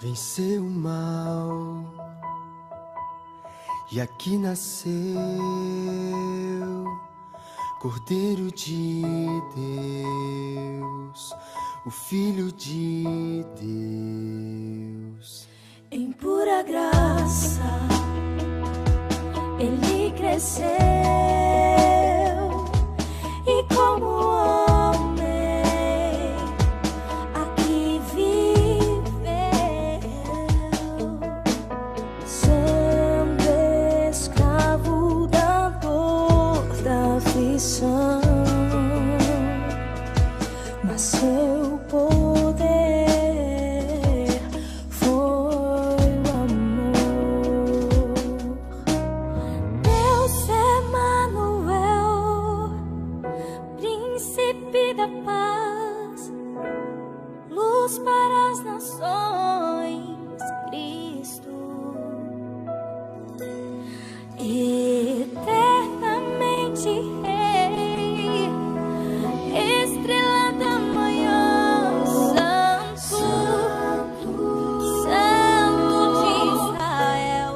venceu o mal e aqui nasceu Cordeiro de Deus, o Filho de Deus. Em pura graça ele cresceu e como homem aqui viveu, sendo escravo da dor, da aflição, mas seu poder foi o amor. Deus Emanuel, príncipe da paz, luz para as nações, Cristo, eternamente Rei, estrela da manhã, Santo, Santo de Israel,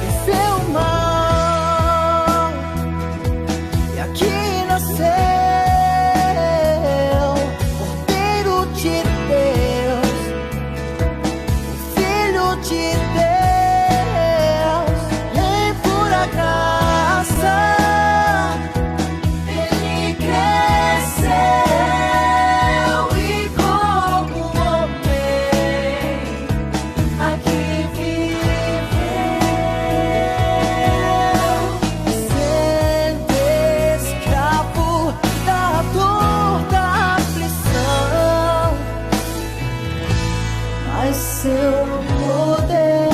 Venceu o mal e aqui nasceu Cordeiro de Deus, o Filho de Deus. E em pura graça ele cresceu e como homem aqui viveu, sendo escravo da dor, da aflição, mas seu poder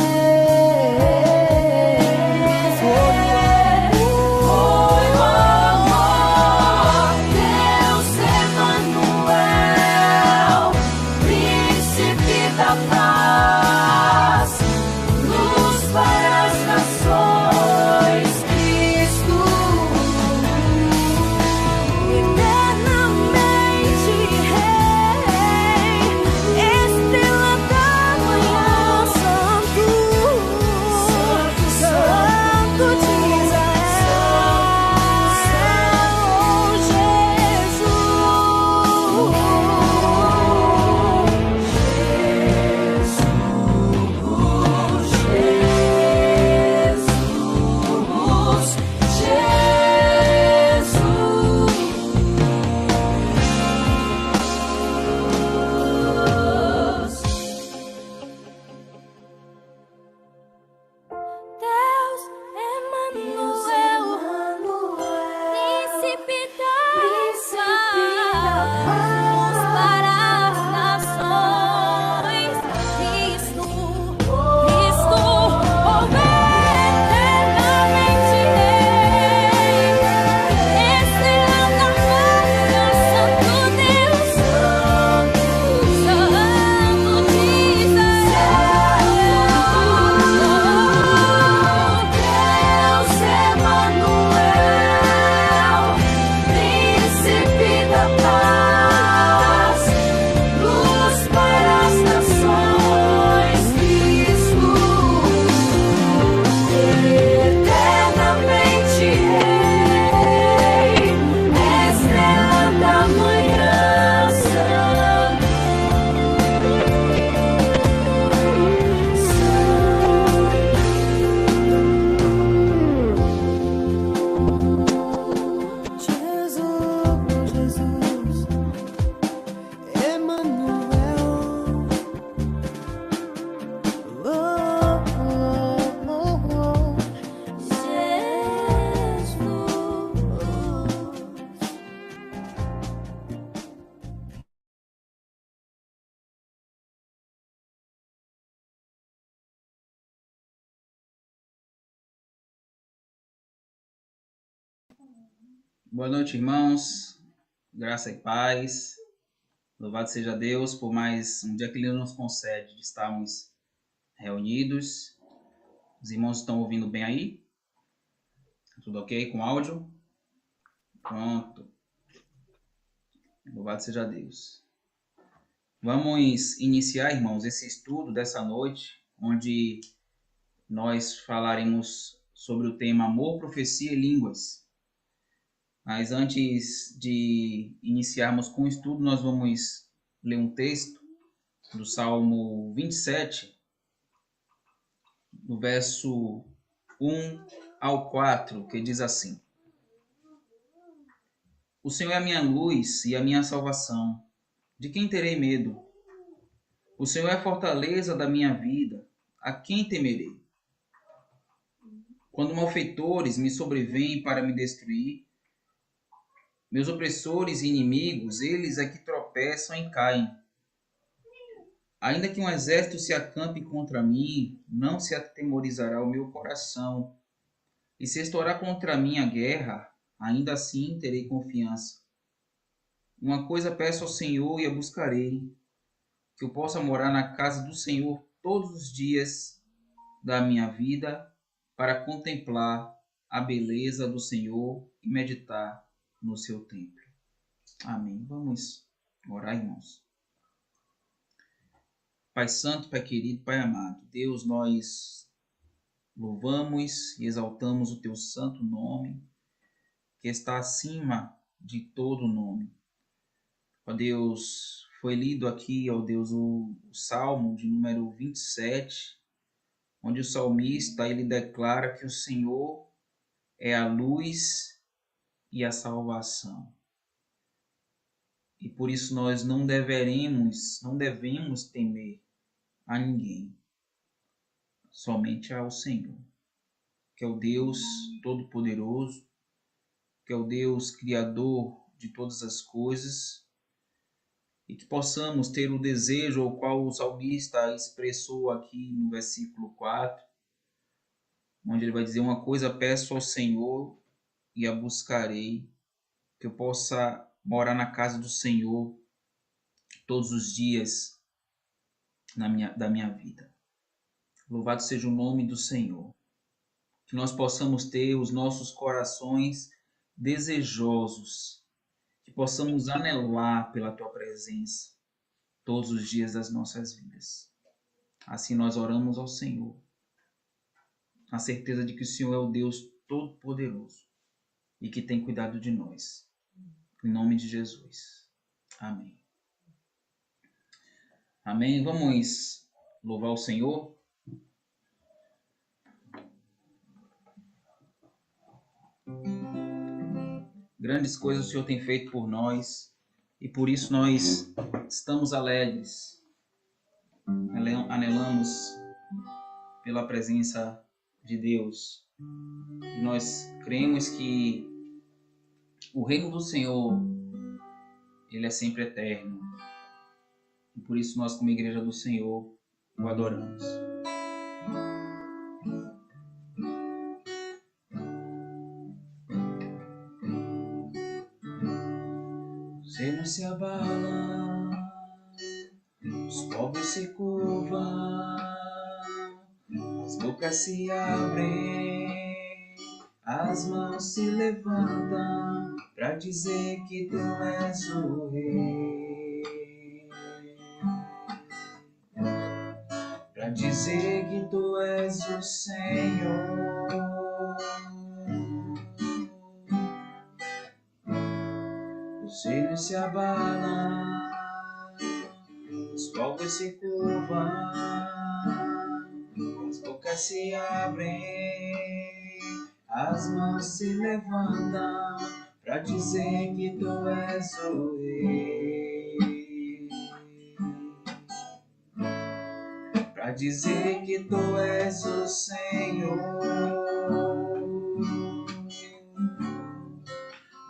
foi o amor. Deus Emanuel, príncipe da paz, luz para as nações, Cristo, eternamente Rei, estrela da manhã, Santo, Santo de Deus Emanuel, príncipe da paz, para as nações, Cristo, eternamente Rei, estrela da manhã, Santo Deus, Santo de Deus Emanuel, príncipe da paz, luz para as nações, Cristo, eternamente Rei, estrela da manhã, Jesus, Emanuel, Jesus. Boa noite, irmãos. Graça e paz. Louvado seja Deus por mais um dia que Ele nos concede de estarmos reunidos. Os irmãos estão ouvindo bem aí? Tudo ok com o áudio? Pronto. Louvado seja Deus. Vamos iniciar, irmãos, esse estudo dessa noite, onde nós falaremos sobre o tema Amor, Profecia e Línguas. Mas antes de iniciarmos com o estudo, nós vamos ler um texto do Salmo 27, do verso 1 ao 4, que diz assim: O Senhor é a minha luz e a minha salvação. De quem terei medo? O Senhor é a fortaleza da minha vida. A quem temerei? Quando malfeitores me sobrevêm para me destruir, meus opressores e inimigos, eles é que tropeçam e caem. Ainda que um exército se acampe contra mim, não se atemorizará o meu coração. E se estourar contra mim a guerra, ainda assim terei confiança. Uma coisa peço ao Senhor e a buscarei, que eu possa morar na casa do Senhor todos os dias da minha vida, para contemplar a beleza do Senhor e meditar no seu templo. Amém. Vamos orar, irmãos. Pai Santo, Pai querido, Pai amado, Deus, nós louvamos e exaltamos o teu santo nome, que está acima de todo nome. Ó Deus, foi lido aqui, ó Deus, o Salmo de número 27, onde o salmista ele declara que o Senhor é a luz e a salvação. E por isso nós não devemos temer a ninguém, somente ao Senhor, que é o Deus Todo-Poderoso, que é o Deus Criador de todas as coisas, e que possamos ter o desejo ao qual o salmista expressou aqui no versículo 4, onde ele vai dizer: uma coisa peço ao Senhor e a buscarei, que eu possa morar na casa do Senhor todos os dias da minha vida. Louvado seja o nome do Senhor. Que nós possamos ter os nossos corações desejosos, que possamos anelar pela Tua presença todos os dias das nossas vidas. Assim nós oramos ao Senhor, a certeza de que o Senhor é o Deus Todo-Poderoso e que tem cuidado de nós. Em nome de Jesus. Amém. Amém. Vamos louvar o Senhor. Grandes coisas o Senhor tem feito por nós e por isso nós estamos alegres. Anelamos pela presença de Deus. E nós cremos que o reino do Senhor, ele é sempre eterno. E por isso nós, como igreja do Senhor, o adoramos. Os reinos se abalam, os povos se curvam, as bocas se abrem, as mãos se levantam para dizer que tu és o Rei, para dizer que tu és o Senhor. Os reinos se abalam, os povos se curvam, as bocas se abrem, as mãos se levantam para dizer que tu és o Rei, para dizer que tu és o Senhor.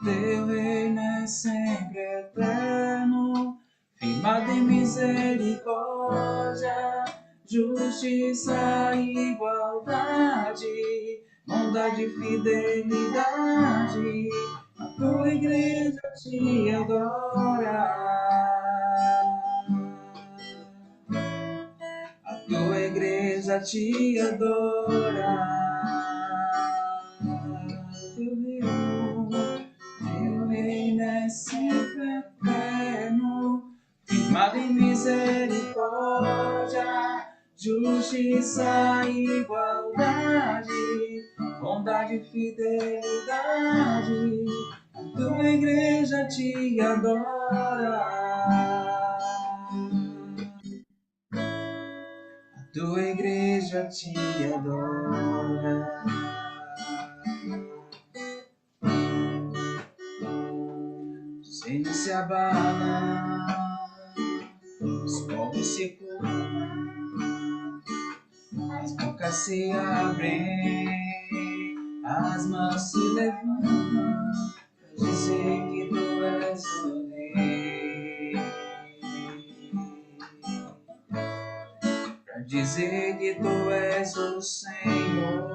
Teu reino é sempre eterno, firmado em misericórdia, justiça e igualdade, bondade e fidelidade. A tua igreja te adora. igreja te adora. Teu reino é sempre eterno, firmado em misericórdia, justiça e igualdade, bondade e fidelidade. A tua igreja te adora. A tua igreja te adora. Os reinos se abalam, os povos se curvam, as bocas se abrem, as mãos se levantam pra dizer que tu és o rei, pra dizer que tu és o Senhor,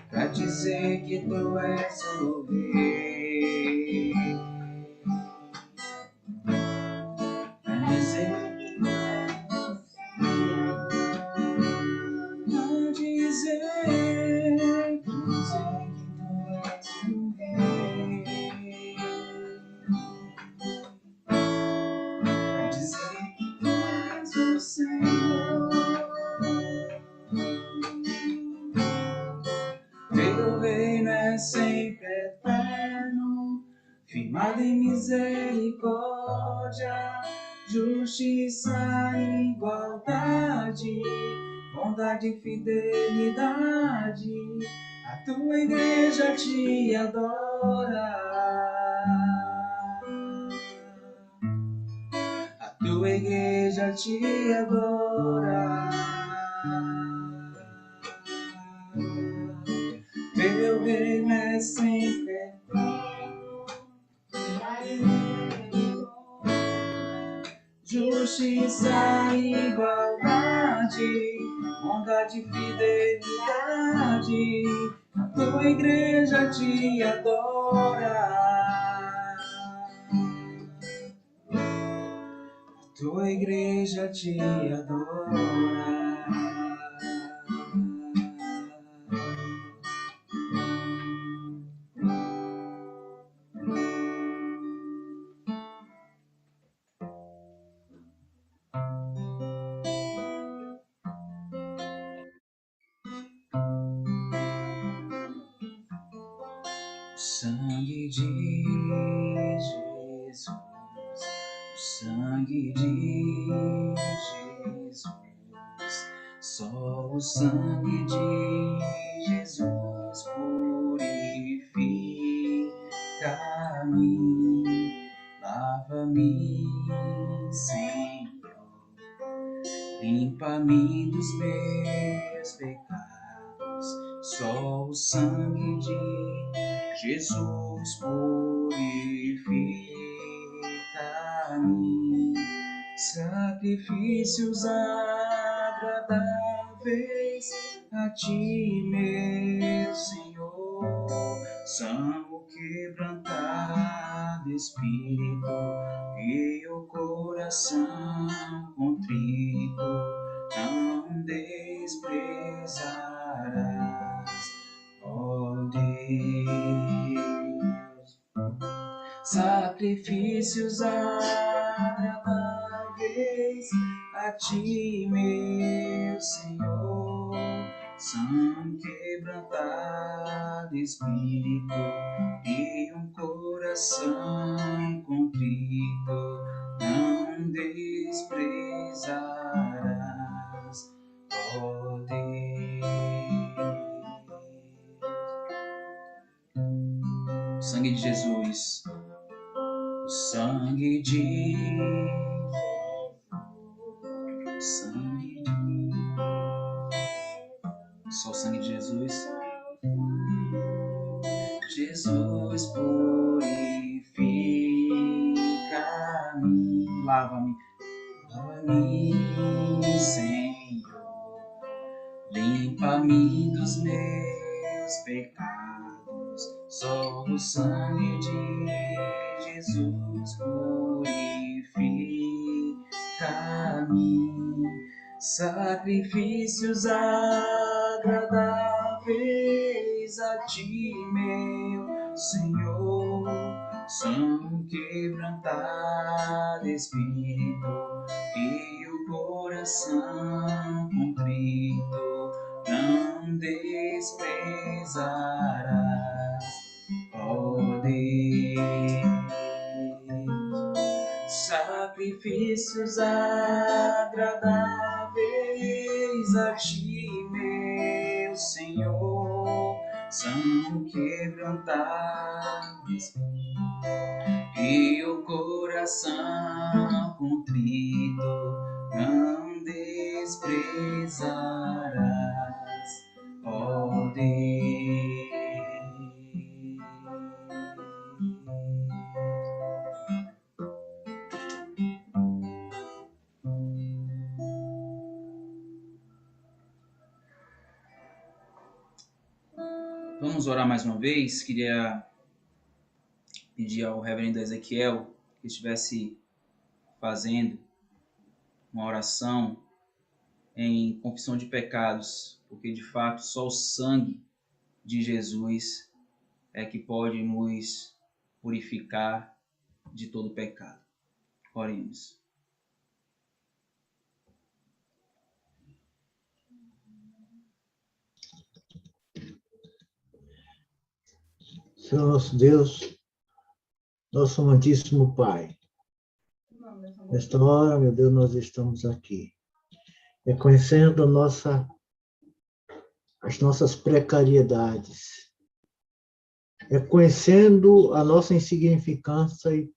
pra dizer que tu és o rei, pra dizer que tu és o Senhor, pra dizer que tu és o rei, pra dizer que tu és o Senhor. Teu reino é sempre eterno, firmado em misericórdia, justiça e igualdade, bondade e fidelidade. A tua igreja te adora. A tua igreja te adora. Teu reino é sempre eterno, justiça e igualdade, bondade e fidelidade. A tua igreja te adora. A tua igreja te adora. O sangue de Jesus, o sangue de Jesus, só o sangue de Jesus purifica-me, lava-me, Senhor, limpa-me dos meus pecados, só o sangue de Jesus purifica-me. Sacrifícios agradáveis a ti, meu Senhor, são o quebrantado espírito e o coração contrito não desprezarás, ó Deus. Sacrifícios agradáveis a ti, meu Senhor, são quebrantado espírito e um coração contrito não desprezarás, ó Deus. O sangue de Jesus, o sangue de sangue de só o sangue de Jesus. Jesus purifica-me, lava-me, lava-me, Senhor, limpa-me dos meus pecados, só o sangue de Jesus purifica-me, sacrifícios agradáveis a ti, meu Senhor. São quebrantado espírito e o coração contrito não desprezarás, ó Deus. Sacrifícios agradáveis a ti, meu Senhor, são quebrantados e o coração contrito não desprezarás, ó Deus. Vamos orar mais uma vez. Queria pedir ao reverendo Ezequiel que estivesse fazendo uma oração em confissão de pecados, porque de fato só o sangue de Jesus é que pode nos purificar de todo pecado. Oremos. Senhor nosso Deus, nosso amantíssimo Pai, nesta hora, meu Deus, nós estamos aqui, reconhecendo as nossas precariedades, reconhecendo a nossa insignificância e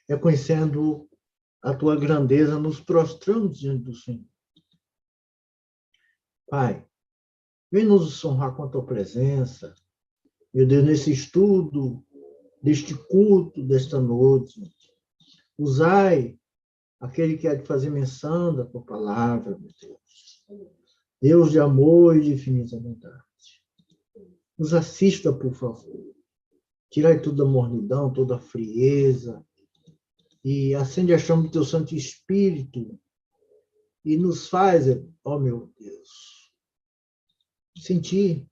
reconhecendo a Tua grandeza, nos prostramos diante do Senhor. Pai, vem nos honrar com a Tua presença, meu Deus, nesse estudo, deste culto, desta noite. Usai aquele que há de fazer menção da Tua palavra, meu Deus. Deus de amor e de infinita bondade. Nos assista, por favor. Tirai toda a mornidão, toda a frieza, e acende a chama do Teu Santo Espírito, e nos faz, ó meu Deus, sentir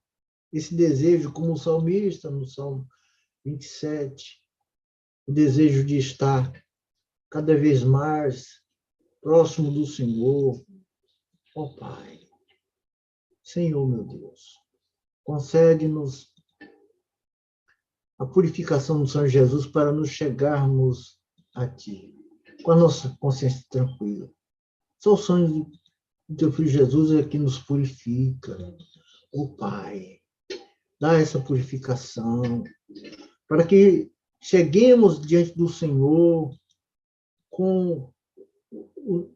esse desejo, como o salmista, no Salmo 27, o desejo de estar cada vez mais próximo do Senhor. Ó Pai, Senhor, meu Deus, concede-nos a purificação do Senhor Jesus para nos chegarmos a Ti, com a nossa consciência tranquila. Só o sangue do Teu Filho Jesus é que nos purifica. Ó Pai, dá essa purificação, para que cheguemos diante do Senhor com o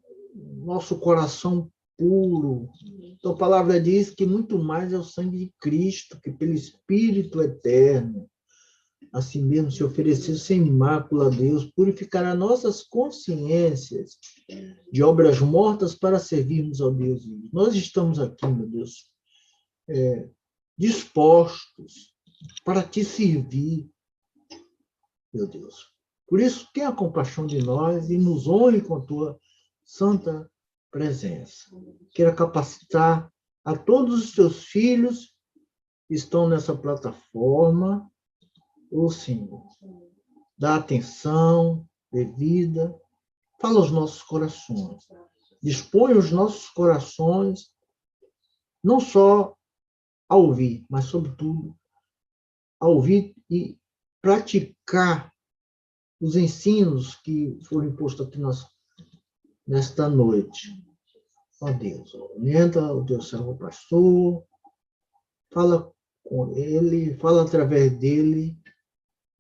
nosso coração puro. Então, a palavra diz que muito mais é o sangue de Cristo, que pelo Espírito eterno, assim mesmo se ofereceu sem mácula a Deus, purificará nossas consciências de obras mortas para servirmos ao Deus vivo. Nós estamos aqui, meu Deus, dispostos para Te servir, meu Deus. Por isso, tenha compaixão de nós e nos honre com a Tua santa presença. Queira capacitar a todos os Teus filhos que estão nessa plataforma, ô Senhor. Dá atenção devida, fala aos nossos corações. Dispõe os nossos corações não só a ouvir, mas, sobretudo, a ouvir e praticar os ensinos que foram impostos aqui nesta noite. Ó Deus, orienta o Teu servo pastor, fala com ele, fala através dele,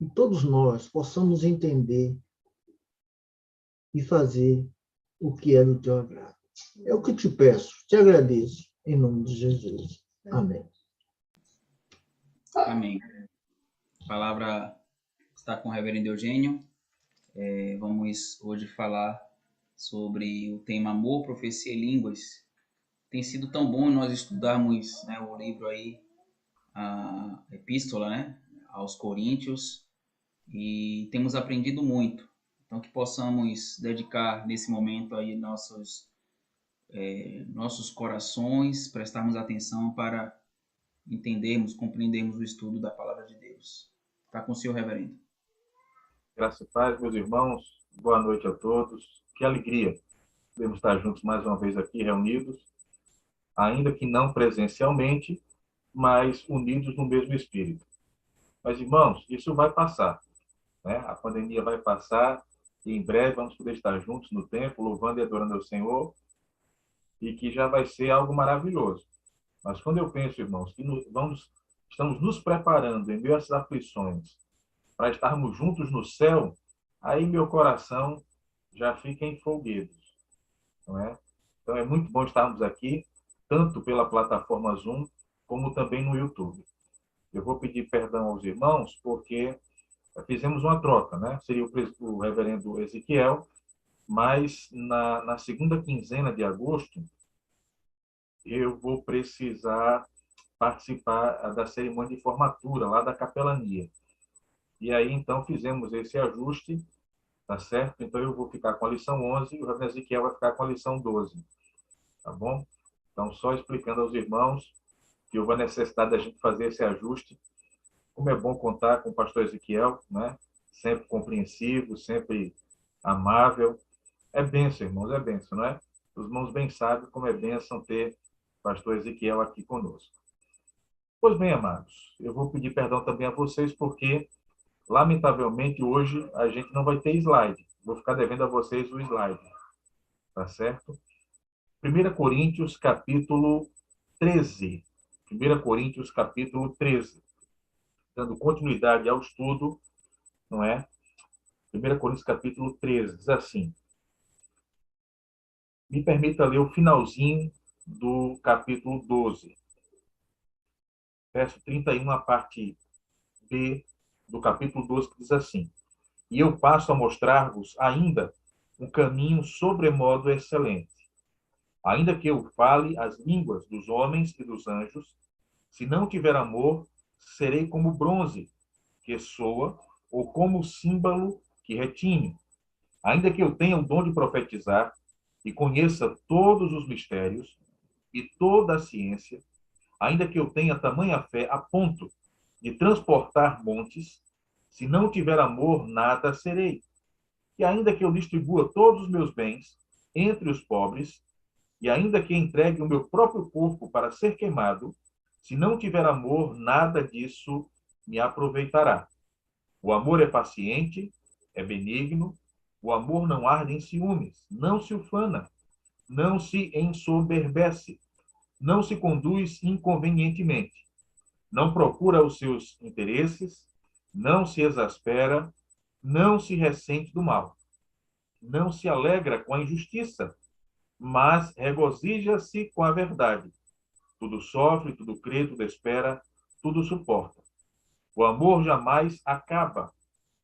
e todos nós possamos entender e fazer o que é do Teu agrado. É o que te peço, te agradeço, em nome de Jesus. Amém. Amém. A palavra está com o reverendo Eugênio. Vamos hoje falar sobre o tema Amor, Profecia e Línguas. Tem sido tão bom nós estudarmos, né, o livro aí, a epístola, né, aos Coríntios, e temos aprendido muito. Então, que possamos dedicar nesse momento aí nossos corações, prestarmos atenção para entendermos, compreendermos o estudo da palavra de Deus. Está com o senhor, reverendo. Graça e paz, meus irmãos. Boa noite a todos. Que alegria podemos estar juntos mais uma vez aqui, reunidos, ainda que não presencialmente, mas unidos no mesmo espírito. Mas, irmãos, isso vai passar, né? A pandemia vai passar e em breve vamos poder estar juntos no templo, louvando e adorando ao Senhor, e que já vai ser algo maravilhoso. Mas quando eu penso, irmãos, que estamos nos preparando em meio a essas aflições para estarmos juntos no céu, aí meu coração já fica em folguedos, não é? Então é muito bom estarmos aqui, tanto pela plataforma Zoom, como também no YouTube. Eu vou pedir perdão aos irmãos, porque fizemos uma troca, né? Seria o reverendo Ezequiel, mas na segunda quinzena de agosto, eu vou precisar participar da cerimônia de formatura lá da capelania. E aí, então, fizemos esse ajuste, tá certo? Então, eu vou ficar com a lição 11 e o reverendo Ezequiel vai ficar com a lição 12, tá bom? Então, só explicando aos irmãos que houve a necessidade da gente fazer esse ajuste. Como é bom contar com o pastor Ezequiel, né? Sempre compreensivo, sempre amável. É bênção, irmãos, é bênção, não é? Os irmãos bem sabem como é bênção ter o pastor Ezequiel aqui conosco. Pois bem, amados, eu vou pedir perdão também a vocês, porque, lamentavelmente, hoje a gente não vai ter slide. Vou ficar devendo a vocês o slide, tá certo? 1 Coríntios, capítulo 13. 1 Coríntios, capítulo 13. Dando continuidade ao estudo, não é? 1 Coríntios, capítulo 13, diz assim. Me permita ler o finalzinho do capítulo 12. Verso 31, a parte B do capítulo 12, que diz assim. E eu passo a mostrar-vos ainda um caminho sobremodo excelente. Ainda que eu fale as línguas dos homens e dos anjos, se não tiver amor, serei como bronze que soa, ou como símbolo que retine. Ainda que eu tenha o dom de profetizar e conheça todos os mistérios e toda a ciência, ainda que eu tenha tamanha fé a ponto de transportar montes, se não tiver amor, nada serei. E ainda que eu distribua todos os meus bens entre os pobres, e ainda que entregue o meu próprio corpo para ser queimado, se não tiver amor, nada disso me aproveitará. O amor é paciente, é benigno, o amor não arde em ciúmes, não se ufana, não se ensoberbece, não se conduz inconvenientemente, não procura os seus interesses, não se exaspera, não se ressente do mal, não se alegra com a injustiça, mas regozija-se com a verdade. Tudo sofre, tudo crê, tudo espera, tudo suporta. O amor jamais acaba,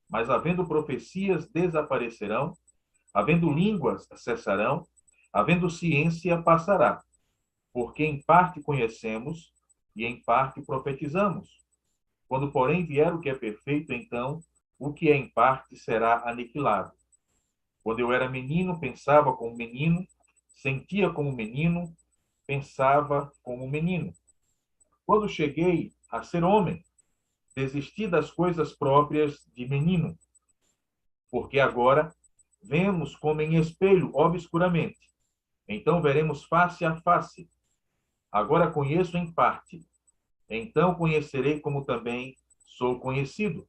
mas havendo profecias desaparecerão, havendo línguas cessarão, havendo ciência passará. Porque em parte conhecemos e em parte profetizamos. Quando, porém, vier o que é perfeito, então o que é em parte será aniquilado. Quando eu era menino, pensava como menino, sentia como menino, pensava como menino. Quando cheguei a ser homem, desisti das coisas próprias de menino, porque agora vemos como em espelho, obscuramente. Então veremos face a face. Agora conheço em parte. Então conhecerei como também sou conhecido.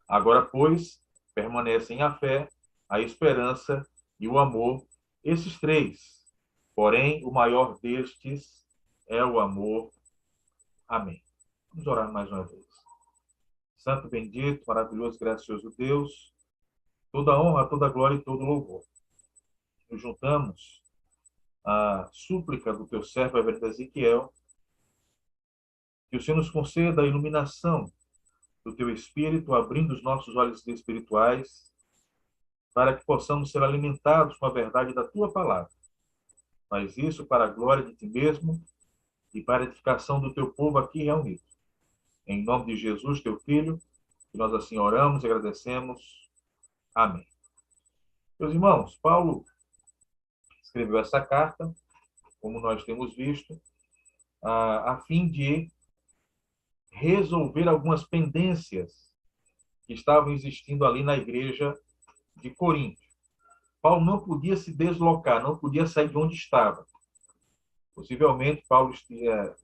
Agora, pois, permanecem a fé, a esperança e o amor, esses três. Porém, o maior destes é o amor. Amém. Vamos orar mais uma vez. Santo, bendito, maravilhoso, gracioso Deus, toda honra, toda glória e todo louvor. Nos juntamos à súplica do teu servo, reverendo Ezequiel, que o Senhor nos conceda a iluminação do teu Espírito, abrindo os nossos olhos espirituais, para que possamos ser alimentados com a verdade da tua palavra. Faz isso para a glória de ti mesmo e para a edificação do teu povo aqui reunido. Em nome de Jesus, teu Filho, que nós assim oramos e agradecemos. Amém. Meus irmãos, Paulo escreveu essa carta, como nós temos visto, a fim de resolver algumas pendências que estavam existindo ali na igreja de Corinto. Paulo não podia se deslocar, não podia sair de onde estava. Possivelmente, Paulo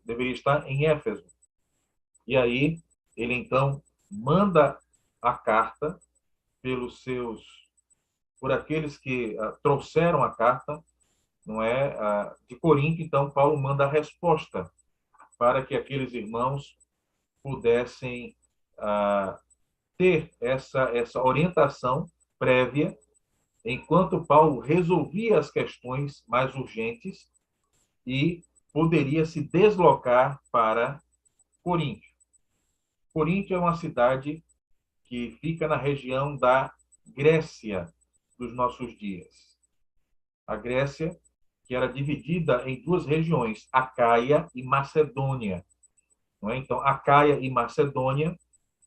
deveria estar em Éfeso. E aí, ele então manda a carta por aqueles que trouxeram a carta, não é, de Corinto. Então, Paulo manda a resposta para que aqueles irmãos pudessem ter essa orientação prévia, enquanto Paulo resolvia as questões mais urgentes e poderia se deslocar para Corinto. Corinto é uma cidade que fica na região da Grécia dos nossos dias. A Grécia, que era dividida em duas regiões, Acaia e Macedônia. Não é? Então, Acaia e Macedônia,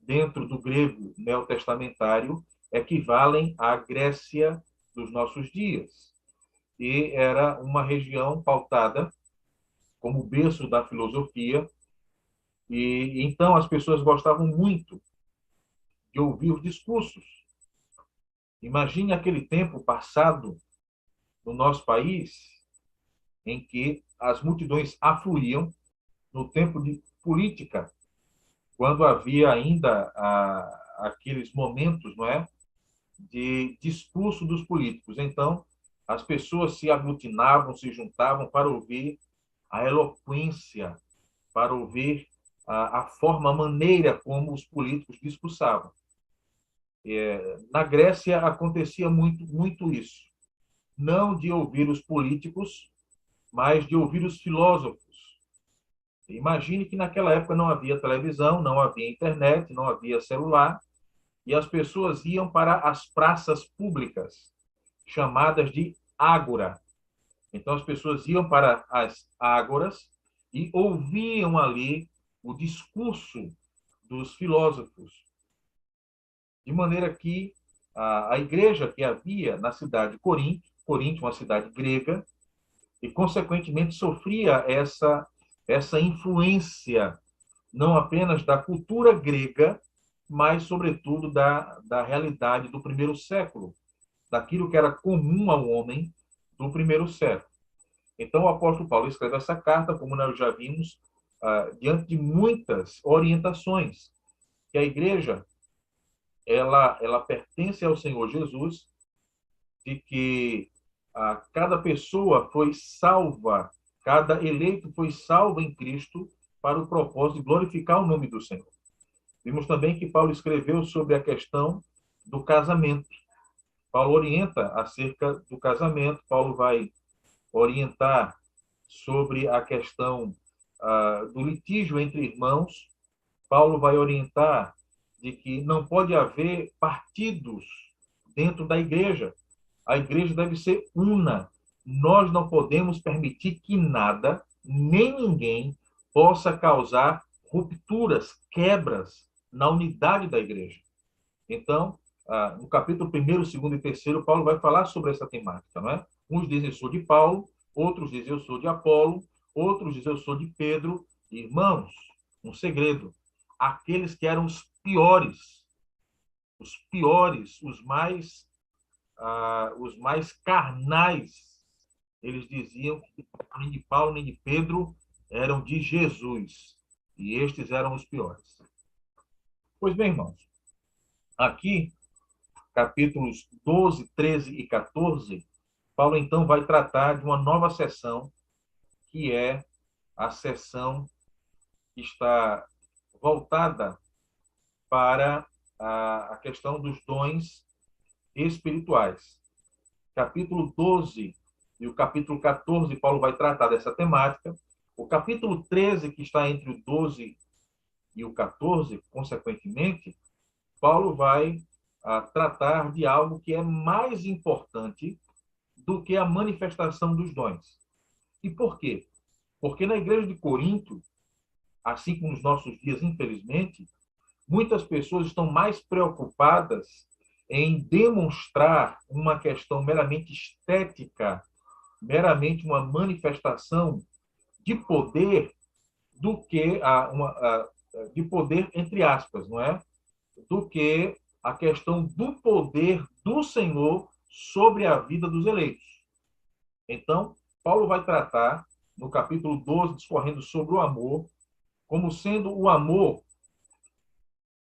dentro do grego neotestamentário, equivalem à Grécia dos nossos dias. E era uma região pautada como berço da filosofia, e então as pessoas gostavam muito de ouvir os discursos. Imagine aquele tempo passado no nosso país, em que as multidões afluíam no tempo de política, quando havia ainda aqueles momentos, não é, de discurso dos políticos. Então, as pessoas se aglutinavam, se juntavam para ouvir a eloquência, para ouvir a forma, a maneira como os políticos discursavam. Na Grécia acontecia muito isso. Não de ouvir os políticos, mas de ouvir os filósofos. Imagine que naquela época não havia televisão, não havia internet, não havia celular, e as pessoas iam para as praças públicas, chamadas de ágora. Então, as pessoas iam para as ágoras e ouviam ali o discurso dos filósofos. De maneira que a igreja que havia na cidade de Corinto, uma cidade grega, e, consequentemente, sofria essa influência, não apenas da cultura grega, mas, sobretudo, da realidade do primeiro século, daquilo que era comum ao homem do primeiro século. Então, o apóstolo Paulo escreve essa carta, como nós já vimos, diante de muitas orientações, que a igreja ela pertence ao Senhor Jesus, de que cada pessoa foi salva, cada eleito foi salvo em Cristo para o propósito de glorificar o nome do Senhor. Vimos também que Paulo escreveu sobre a questão do casamento. Paulo orienta acerca do casamento, Paulo vai orientar sobre a questão do litígio entre irmãos, Paulo vai orientar de que não pode haver partidos dentro da igreja. A igreja deve ser una. Nós não podemos permitir que nada, nem ninguém, possa causar rupturas, quebras na unidade da igreja. Então, no capítulo 1º, 2º e 3º, Paulo vai falar sobre essa temática, não é? Uns dizem eu sou de Paulo, outros dizem eu sou de Apolo, outros dizem eu sou de Pedro. Irmãos, um segredo: aqueles que eram os piores, os mais carnais, eles diziam que nem de Paulo nem de Pedro eram de Jesus, e estes eram os piores. Pois bem, irmãos, aqui, capítulos 12, 13 e 14, Paulo então vai tratar de uma nova seção, que é a seção que está voltada para a questão dos dons espirituais. Capítulo 12 e o capítulo 14, Paulo vai tratar dessa temática. O capítulo 13, que está entre o 12 e o 14, consequentemente, Paulo vai tratar de algo que é mais importante do que a manifestação dos dons. E por quê? Porque na igreja de Corinto, assim como nos nossos dias, infelizmente, muitas pessoas estão mais preocupadas em demonstrar uma questão meramente estética, meramente uma manifestação de poder, do que de poder entre aspas, não é? Do que a questão do poder do Senhor sobre a vida dos eleitos. Então, Paulo vai tratar, no capítulo 12, discorrendo sobre o amor, como sendo o amor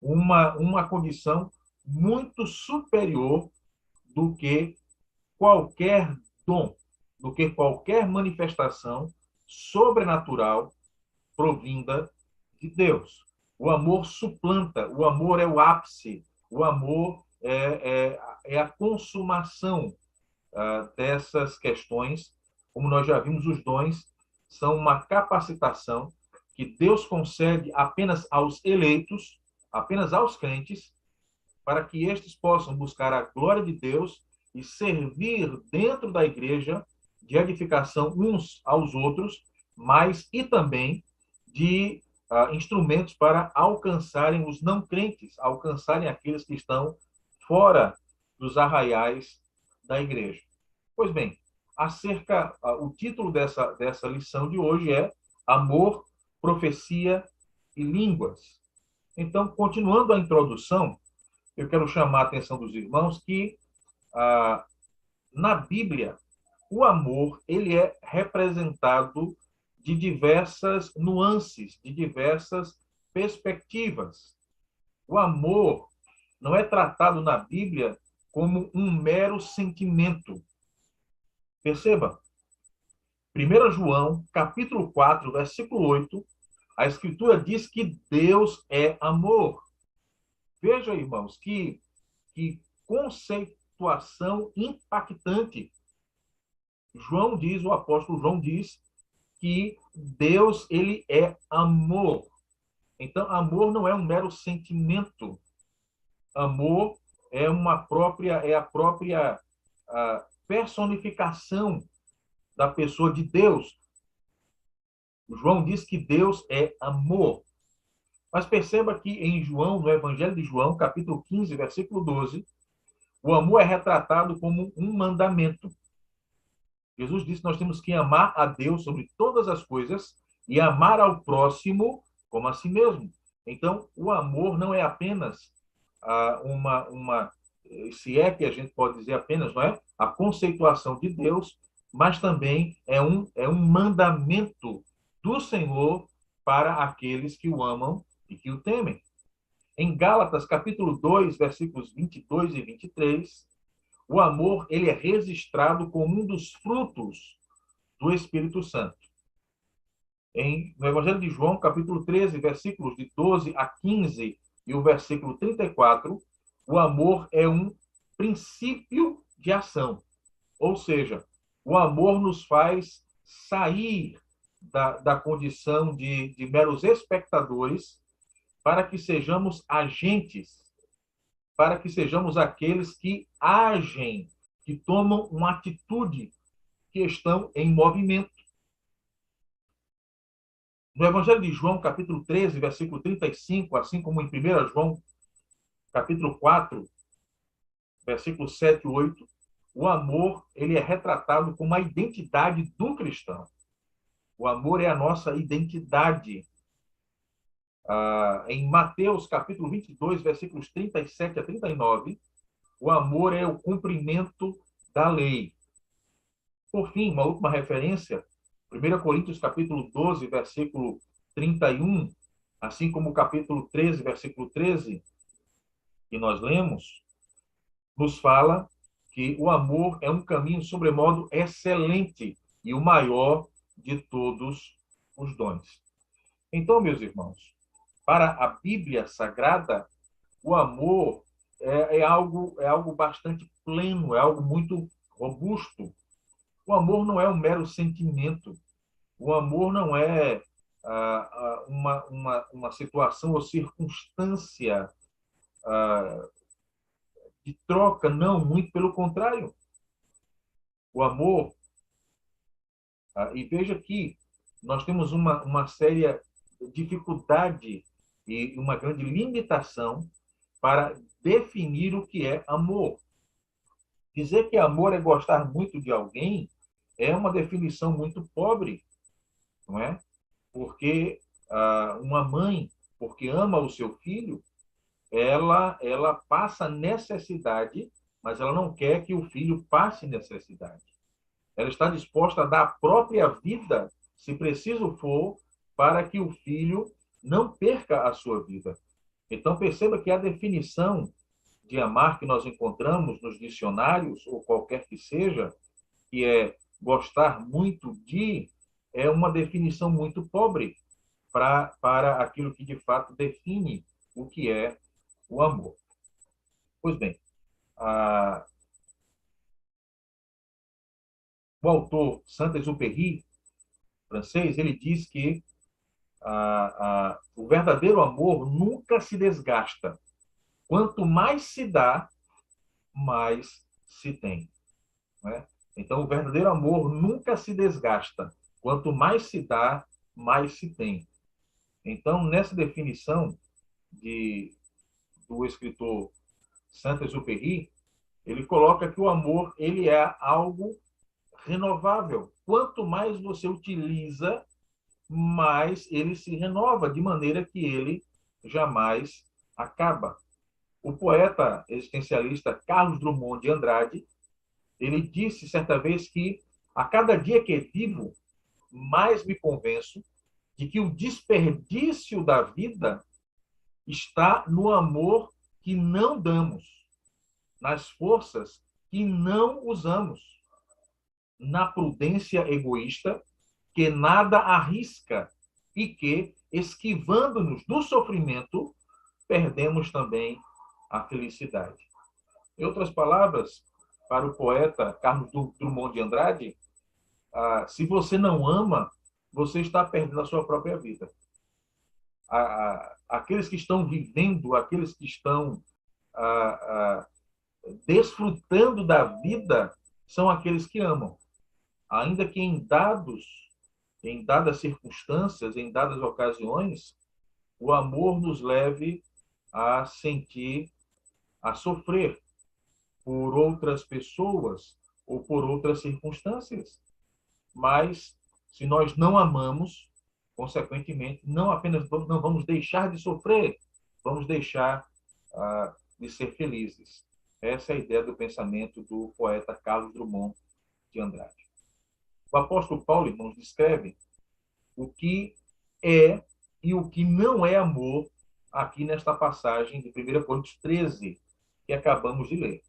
uma condição muito superior do que qualquer dom, do que qualquer manifestação sobrenatural provinda de Deus. O amor suplanta, o amor é o ápice, o amor é a consumação dessas questões. Como nós já vimos, os dons são uma capacitação que Deus concede apenas aos eleitos, apenas aos crentes, para que estes possam buscar a glória de Deus e servir dentro da igreja de edificação uns aos outros, mas e também de instrumentos para alcançarem os não crentes, alcançarem aqueles que estão fora dos arraiais da igreja. Pois bem, o título dessa lição de hoje é Amor, Profecia e Línguas. Então, continuando a introdução, eu quero chamar a atenção dos irmãos que na Bíblia o amor ele é representado de diversas nuances, de diversas perspectivas. O amor não é tratado na Bíblia como um mero sentimento. Perceba, 1 João, capítulo 4, versículo 8, a Escritura diz que Deus é amor. Veja, irmãos, que conceituação impactante. O apóstolo João diz que Deus ele é amor. Então, amor não é um mero sentimento. Amor é a própria personificação da pessoa de Deus. João diz que Deus é amor. Mas perceba que em João, no Evangelho de João, capítulo 15, versículo 12, o amor é retratado como um mandamento. Jesus disse que nós temos que amar a Deus sobre todas as coisas e amar ao próximo como a si mesmo. Então, o amor não é apenas se é que a gente pode dizer apenas, não é? A conceituação de Deus, mas também é um mandamento do Senhor para aqueles que o amam e que o temem. Em Gálatas, capítulo 2, versículos 22 e 23, o amor ele é registrado como um dos frutos do Espírito Santo. No Evangelho de João, capítulo 13, versículos de 12 a 15 e o versículo 34, o amor é um princípio de ação. Ou seja, o amor nos faz sair da condição de meros espectadores para que sejamos agentes, para que sejamos aqueles que agem, que tomam uma atitude, que estão em movimento. No Evangelho de João, capítulo 13, versículo 35, assim como em 1 João, capítulo 4, versículos 7 e 8, o amor ele é retratado como a identidade do cristão. O amor é a nossa identidade. Em Mateus, capítulo 22, versículos 37 a 39, o amor é o cumprimento da lei. Por fim, uma última referência, 1 Coríntios, capítulo 12, versículo 31, assim como o capítulo 13, versículo 13, que nós lemos, nos fala que o amor é um caminho sobremodo excelente e o maior de todos os dons. Então, meus irmãos, para a Bíblia Sagrada, o amor é algo bastante pleno, é algo muito robusto. O amor não é um mero sentimento. O amor não é uma situação ou circunstância de troca, não, muito pelo contrário. O amor, e veja que nós temos uma séria dificuldade e uma grande limitação para definir o que é amor. Dizer que amor é gostar muito de alguém é uma definição muito pobre, não é? Porque uma mãe, porque ama o seu filho, ela passa necessidade, mas ela não quer que o filho passe necessidade. Ela está disposta a dar a própria vida, se preciso for, para que o filho não perca a sua vida. Então, perceba que a definição de amar que nós encontramos nos dicionários, ou qualquer que seja, que é gostar muito de, é uma definição muito pobre para aquilo que de fato define o que é o amor. Pois bem, o autor Saint-Exupéry, francês, ele diz que o verdadeiro amor nunca se desgasta. Quanto mais se dá, mais se tem. Não é? Então, o verdadeiro amor nunca se desgasta. Quanto mais se dá, mais se tem. Então, nessa definição do escritor Saint-Exupéry, ele coloca que o amor ele é algo renovável. Quanto mais você utiliza, mais ele se renova, de maneira que ele jamais acaba. O poeta existencialista Carlos Drummond de Andrade, ele disse certa vez que a cada dia que vivo, mais me convenço de que o desperdício da vida está no amor que não damos, nas forças que não usamos, na prudência egoísta que nada arrisca e que, esquivando-nos do sofrimento, perdemos também a felicidade. Em outras palavras, para o poeta Carlos Drummond de Andrade, se você não ama, você está perdendo a sua própria vida. Aqueles que estão vivendo, aqueles que estão desfrutando da vida, são aqueles que amam. Ainda que em dadas circunstâncias, em dadas ocasiões, o amor nos leve a sentir, a sofrer por outras pessoas ou por outras circunstâncias. Mas, se nós não amamos, consequentemente, não apenas não vamos deixar de sofrer, vamos deixar de ser felizes. Essa é a ideia do pensamento do poeta Carlos Drummond de Andrade. O apóstolo Paulo, irmãos, descreve o que é e o que não é amor aqui nesta passagem de 1 Coríntios 13, que acabamos de ler.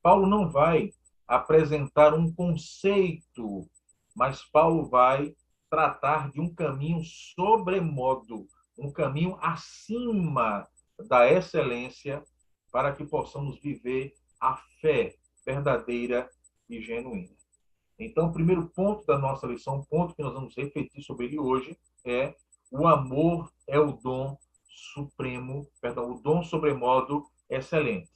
Paulo não vai apresentar um conceito, mas Paulo vai tratar de um caminho sobremodo, um caminho acima da excelência, para que possamos viver a fé verdadeira e genuína. Então, o primeiro ponto da nossa lição, um ponto que nós vamos refletir sobre ele hoje, é o amor é o dom supremo, perdão, o dom sobremodo excelente.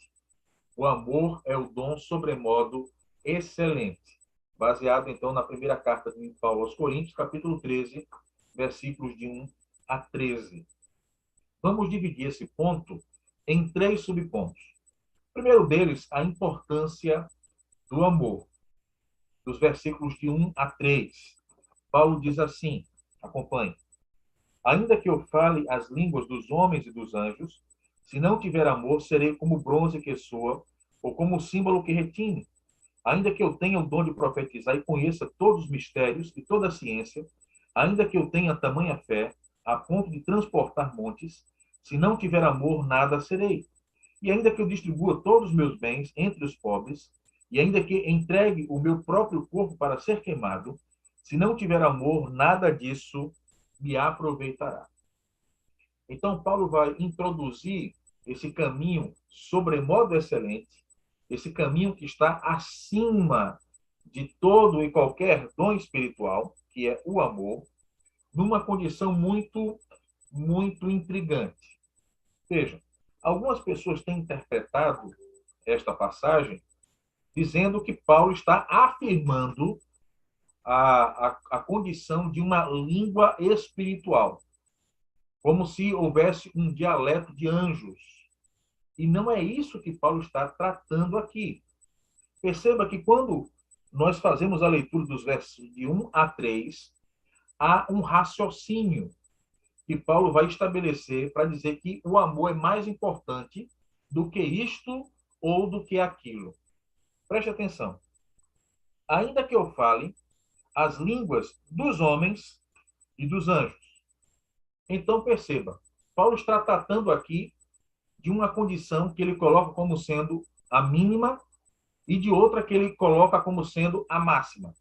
O amor é o dom sobremodo excelente. Baseado, então, na primeira carta de Paulo aos Coríntios, capítulo 13, versículos de 1 a 13. Vamos dividir esse ponto em 3 subpontos. O primeiro deles, a importância do amor. Dos versículos de 1 a 3. Paulo diz assim, acompanhe. Ainda que eu fale as línguas dos homens e dos anjos, se não tiver amor, serei como bronze que soa, ou como símbolo que retine. Ainda que eu tenha o dom de profetizar e conheça todos os mistérios e toda a ciência, ainda que eu tenha tamanha fé, a ponto de transportar montes, se não tiver amor, nada serei. E ainda que eu distribua todos os meus bens entre os pobres, e ainda que entregue o meu próprio corpo para ser queimado, se não tiver amor, nada disso me aproveitará. Então, Paulo vai introduzir esse caminho sobremodo excelente, esse caminho que está acima de todo e qualquer dom espiritual, que é o amor, numa condição muito, muito intrigante. Vejam, algumas pessoas têm interpretado esta passagem dizendo que Paulo está afirmando a condição de uma língua espiritual, como se houvesse um dialeto de anjos. E não é isso que Paulo está tratando aqui. Perceba que quando nós fazemos a leitura dos versos de 1 a 3, há um raciocínio que Paulo vai estabelecer para dizer que o amor é mais importante do que isto ou do que aquilo. Preste atenção. Ainda que eu fale as línguas dos homens e dos anjos. Então, perceba, Paulo está tratando aqui de uma condição que ele coloca como sendo a mínima e de outra que ele coloca como sendo a máxima.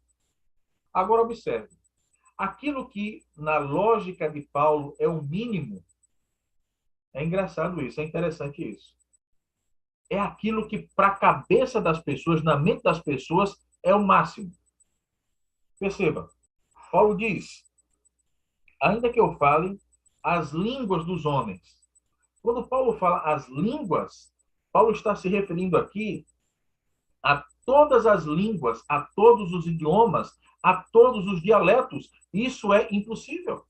Agora, observe. Aquilo que, na lógica de Paulo, é o mínimo, é engraçado isso, é interessante isso. É aquilo que, para a cabeça das pessoas, na mente das pessoas, é o máximo. Perceba, Paulo diz, ainda que eu fale as línguas dos homens. Quando Paulo fala as línguas, Paulo está se referindo aqui a todas as línguas, a todos os idiomas, a todos os dialetos. Isso é impossível.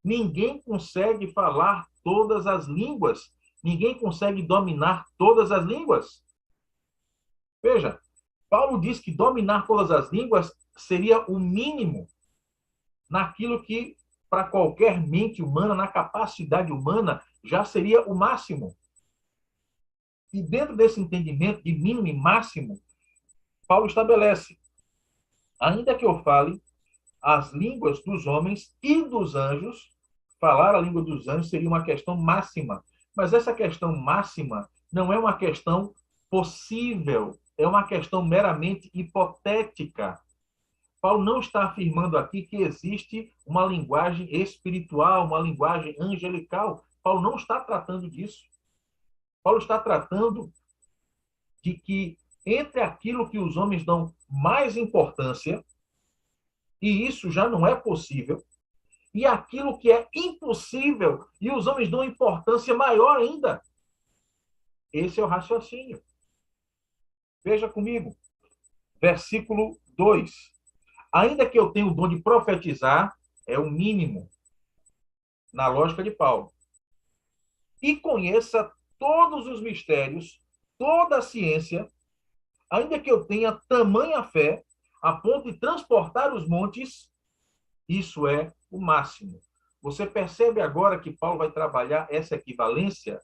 Ninguém consegue falar todas as línguas. Ninguém consegue dominar todas as línguas. Veja, Paulo diz que dominar todas as línguas seria o mínimo naquilo que, para qualquer mente humana, na capacidade humana, já seria o máximo. E dentro desse entendimento de mínimo e máximo, Paulo estabelece, ainda que eu fale as línguas dos homens e dos anjos, falar a língua dos anjos seria uma questão máxima. Mas essa questão máxima não é uma questão possível, é uma questão meramente hipotética. Paulo não está afirmando aqui que existe uma linguagem espiritual, uma linguagem angelical. Paulo não está tratando disso. Paulo está tratando de que entre aquilo que os homens dão mais importância, e isso já não é possível, e aquilo que é impossível, e os homens dão importância maior ainda. Esse é o raciocínio. Veja comigo, versículo 2. Ainda que eu tenha o dom de profetizar, é o mínimo, na lógica de Paulo. E conheça todos os mistérios, toda a ciência, ainda que eu tenha tamanha fé, a ponto de transportar os montes, isso é o máximo. Você percebe agora que Paulo vai trabalhar essa equivalência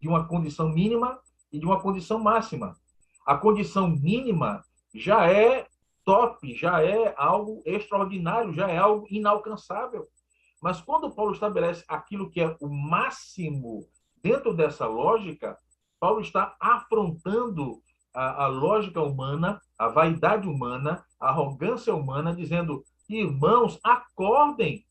de uma condição mínima e de uma condição máxima. A condição mínima já é top, já é algo extraordinário, já é algo inalcançável. Mas quando Paulo estabelece aquilo que é o máximo dentro dessa lógica, Paulo está afrontando a lógica humana, a vaidade humana, a arrogância humana, dizendo: irmãos, acordem.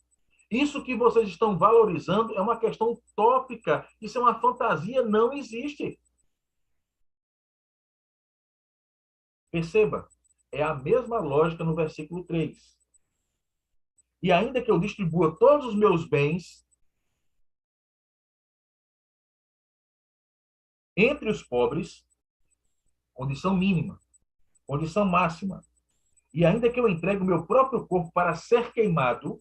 Isso que vocês estão valorizando é uma questão utópica. Isso é uma fantasia, não existe. Perceba, é a mesma lógica no versículo 3. E ainda que eu distribua todos os meus bens entre os pobres, condição mínima, condição máxima, e ainda que eu entregue o meu próprio corpo para ser queimado,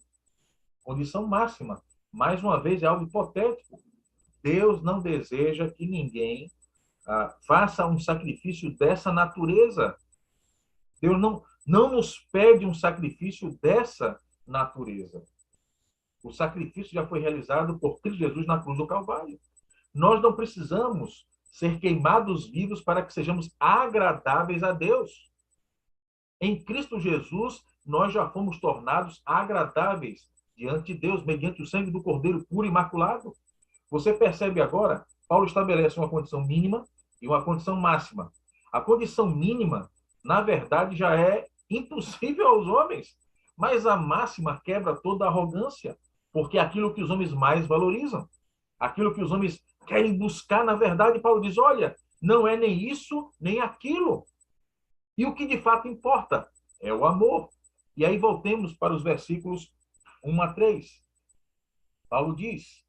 condição máxima. Mais uma vez, é algo hipotético. Deus não deseja que ninguém faça um sacrifício dessa natureza. Deus não nos pede um sacrifício dessa natureza. O sacrifício já foi realizado por Cristo Jesus na cruz do Calvário. Nós não precisamos ser queimados vivos para que sejamos agradáveis a Deus. Em Cristo Jesus, nós já fomos tornados agradáveis diante de Deus, mediante o sangue do Cordeiro puro e imaculado. Você percebe agora, Paulo estabelece uma condição mínima e uma condição máxima. A condição mínima, na verdade, já é impossível aos homens, mas a máxima quebra toda a arrogância, porque é aquilo que os homens mais valorizam, aquilo que os homens querem buscar, na verdade, Paulo diz: olha, não é nem isso, nem aquilo. E o que de fato importa é o amor. E aí voltemos para os versículos 1 a 3. Paulo diz,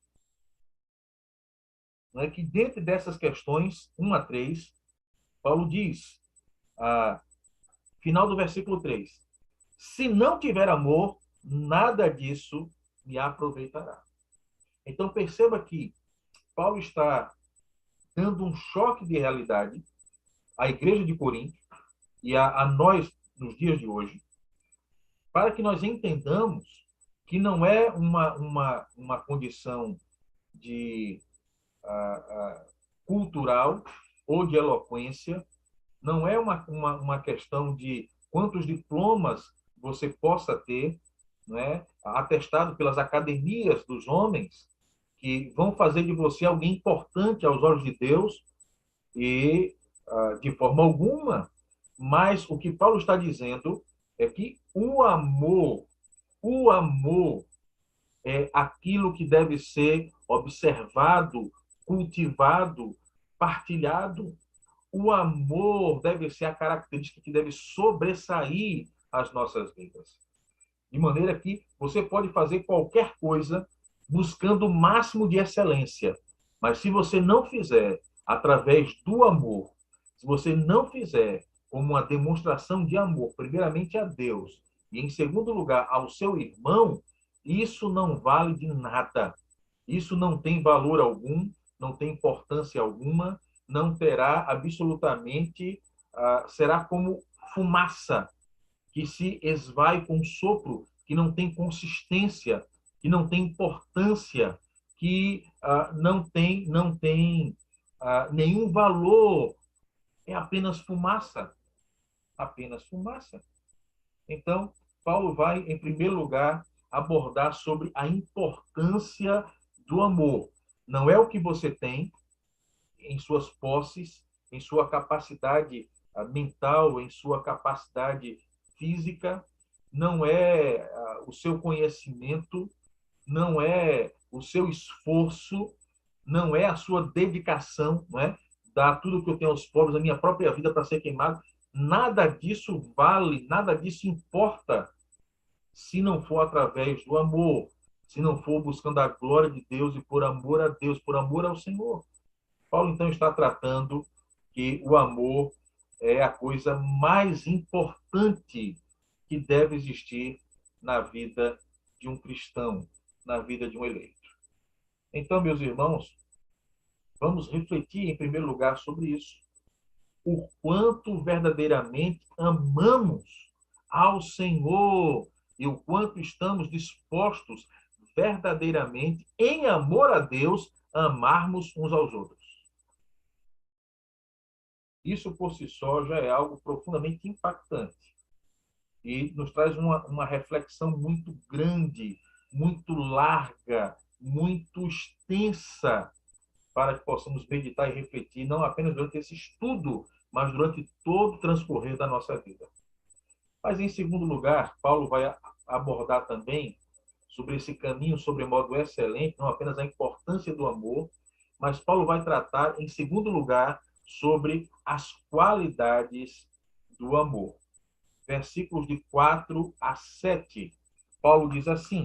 não é, que dentro dessas questões, 1 a 3, Paulo diz, final do versículo 3, se não tiver amor, nada disso me aproveitará. Então perceba que Paulo está dando um choque de realidade à igreja de Corinto e a nós nos dias de hoje, para que nós entendamos que não é uma condição de cultural ou de eloquência, não é uma questão de quantos diplomas você possa ter, não é? Atestado pelas academias dos homens, que vão fazer de você alguém importante aos olhos de Deus, e de forma alguma. Mas o que Paulo está dizendo é que o amor é aquilo que deve ser observado, cultivado, partilhado. O amor deve ser a característica que deve sobressair as nossas vidas. De maneira que você pode fazer qualquer coisa buscando o máximo de excelência. Mas se você não fizer através do amor, se você não fizer como uma demonstração de amor, primeiramente a Deus, e em segundo lugar ao seu irmão, isso não vale de nada. Isso não tem valor algum, não tem importância alguma, não terá absolutamente, será como fumaça que se esvai com um sopro, que não tem consistência, que não tem importância, que não tem nenhum valor, é apenas fumaça, apenas fumaça. Então, Paulo vai, em primeiro lugar, abordar sobre a importância do amor. Não é o que você tem em suas posses, em sua capacidade mental, em sua capacidade física, não é o seu conhecimento, não é o seu esforço, não é a sua dedicação, não é? Dar tudo que eu tenho aos pobres, a minha própria vida para ser queimado. Nada disso vale, nada disso importa se não for através do amor, se não for buscando a glória de Deus e por amor a Deus, por amor ao Senhor. Paulo, então, está tratando que o amor é a coisa mais importante que deve existir na vida de um cristão, na vida de um eleito. Então, meus irmãos, vamos refletir, em primeiro lugar, sobre isso. O quanto verdadeiramente amamos ao Senhor e o quanto estamos dispostos verdadeiramente, em amor a Deus, a amarmos uns aos outros. Isso por si só já é algo profundamente impactante e nos traz uma reflexão muito grande, muito larga, muito extensa, para que possamos meditar e refletir, não apenas durante esse estudo, mas durante todo o transcorrer da nossa vida. Mas, em segundo lugar, Paulo vai abordar também sobre esse caminho sobremodo excelente, não apenas a importância do amor, mas Paulo vai tratar, em segundo lugar, sobre as qualidades do amor. Versículos de 4 a 7, Paulo diz assim: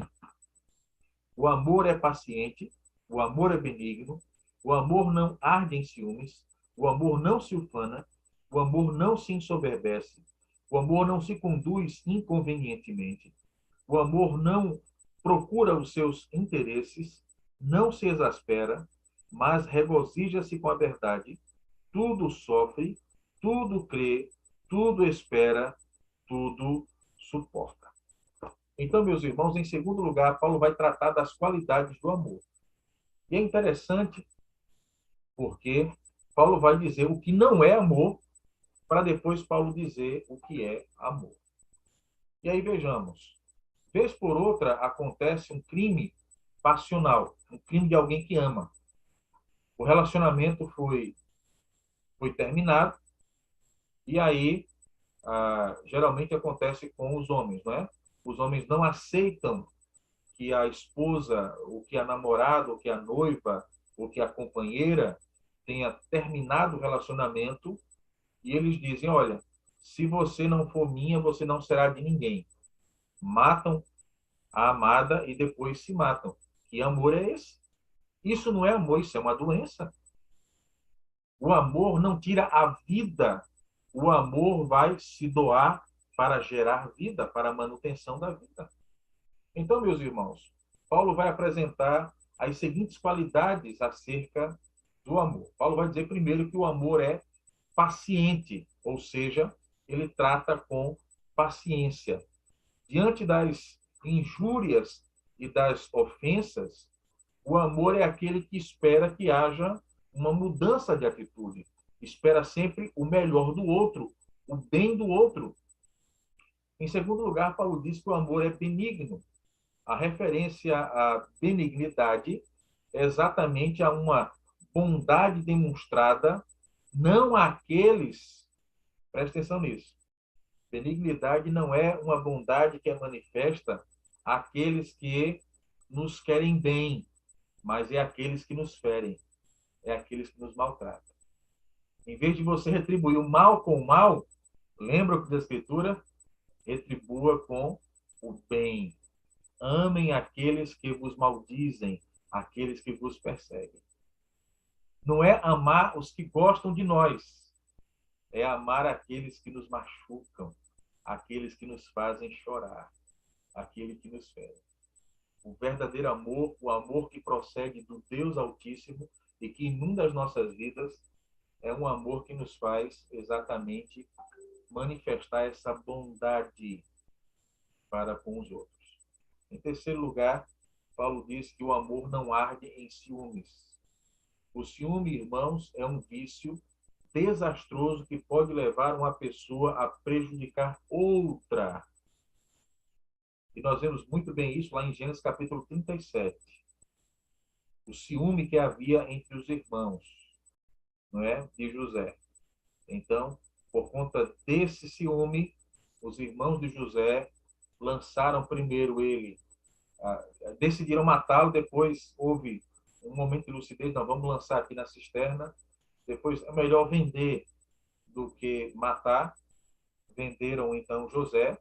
o amor é paciente, o amor é benigno, o amor não arde em ciúmes, o amor não se ufana, o amor não se ensoberbece, o amor não se conduz inconvenientemente, o amor não procura os seus interesses, não se exaspera, mas regozija-se com a verdade, tudo sofre, tudo crê, tudo espera, tudo suporta. Então, meus irmãos, em segundo lugar, Paulo vai tratar das qualidades do amor. E é interessante porque Paulo vai dizer o que não é amor, para depois Paulo dizer o que é amor. E aí vejamos. Vez por outra acontece um crime passional, um crime de alguém que ama. O relacionamento foi terminado e aí geralmente acontece com os homens, não é? Os homens não aceitam que a esposa, ou que a namorada, ou que a noiva, ou que a companheira tenha terminado o relacionamento e eles dizem, olha, se você não for minha, você não será de ninguém. Matam a amada e depois se matam. Que amor é esse? Isso não é amor, isso é uma doença. O amor não tira a vida. O amor vai se doar para gerar vida, para a manutenção da vida. Então, meus irmãos, Paulo vai apresentar as seguintes qualidades acerca do amor. Paulo vai dizer primeiro que o amor é paciente, ou seja, ele trata com paciência. Diante das injúrias e das ofensas, o amor é aquele que espera que haja uma mudança de atitude. Espera sempre o melhor do outro, o bem do outro. Em segundo lugar, Paulo diz que o amor é benigno. A referência à benignidade é exatamente a uma bondade demonstrada não àqueles, presta atenção nisso, benignidade não é uma bondade que é manifesta àqueles que nos querem bem, mas é aqueles que nos ferem, é aqueles que nos maltratam. Em vez de você retribuir o mal com o mal, lembra o que diz a Escritura? Retribua com o bem. Amem aqueles que vos maldizem, aqueles que vos perseguem. Não é amar os que gostam de nós, é amar aqueles que nos machucam, aqueles que nos fazem chorar, aqueles que nos ferem. O verdadeiro amor, o amor que procede do Deus Altíssimo e que inunda as nossas vidas, é um amor que nos faz exatamente manifestar essa bondade para com os outros. Em terceiro lugar, Paulo diz que o amor não arde em ciúmes. O ciúme, irmãos, é um vício desastroso que pode levar uma pessoa a prejudicar outra. E nós vemos muito bem isso lá em Gênesis capítulo 37. O ciúme que havia entre os irmãos, não é, de José. Então, por conta desse ciúme, os irmãos de José lançaram primeiro ele, decidiram matá-lo, depois houve um momento de lucidez, não, vamos lançar aqui na cisterna, depois é melhor vender do que matar. Venderam então José,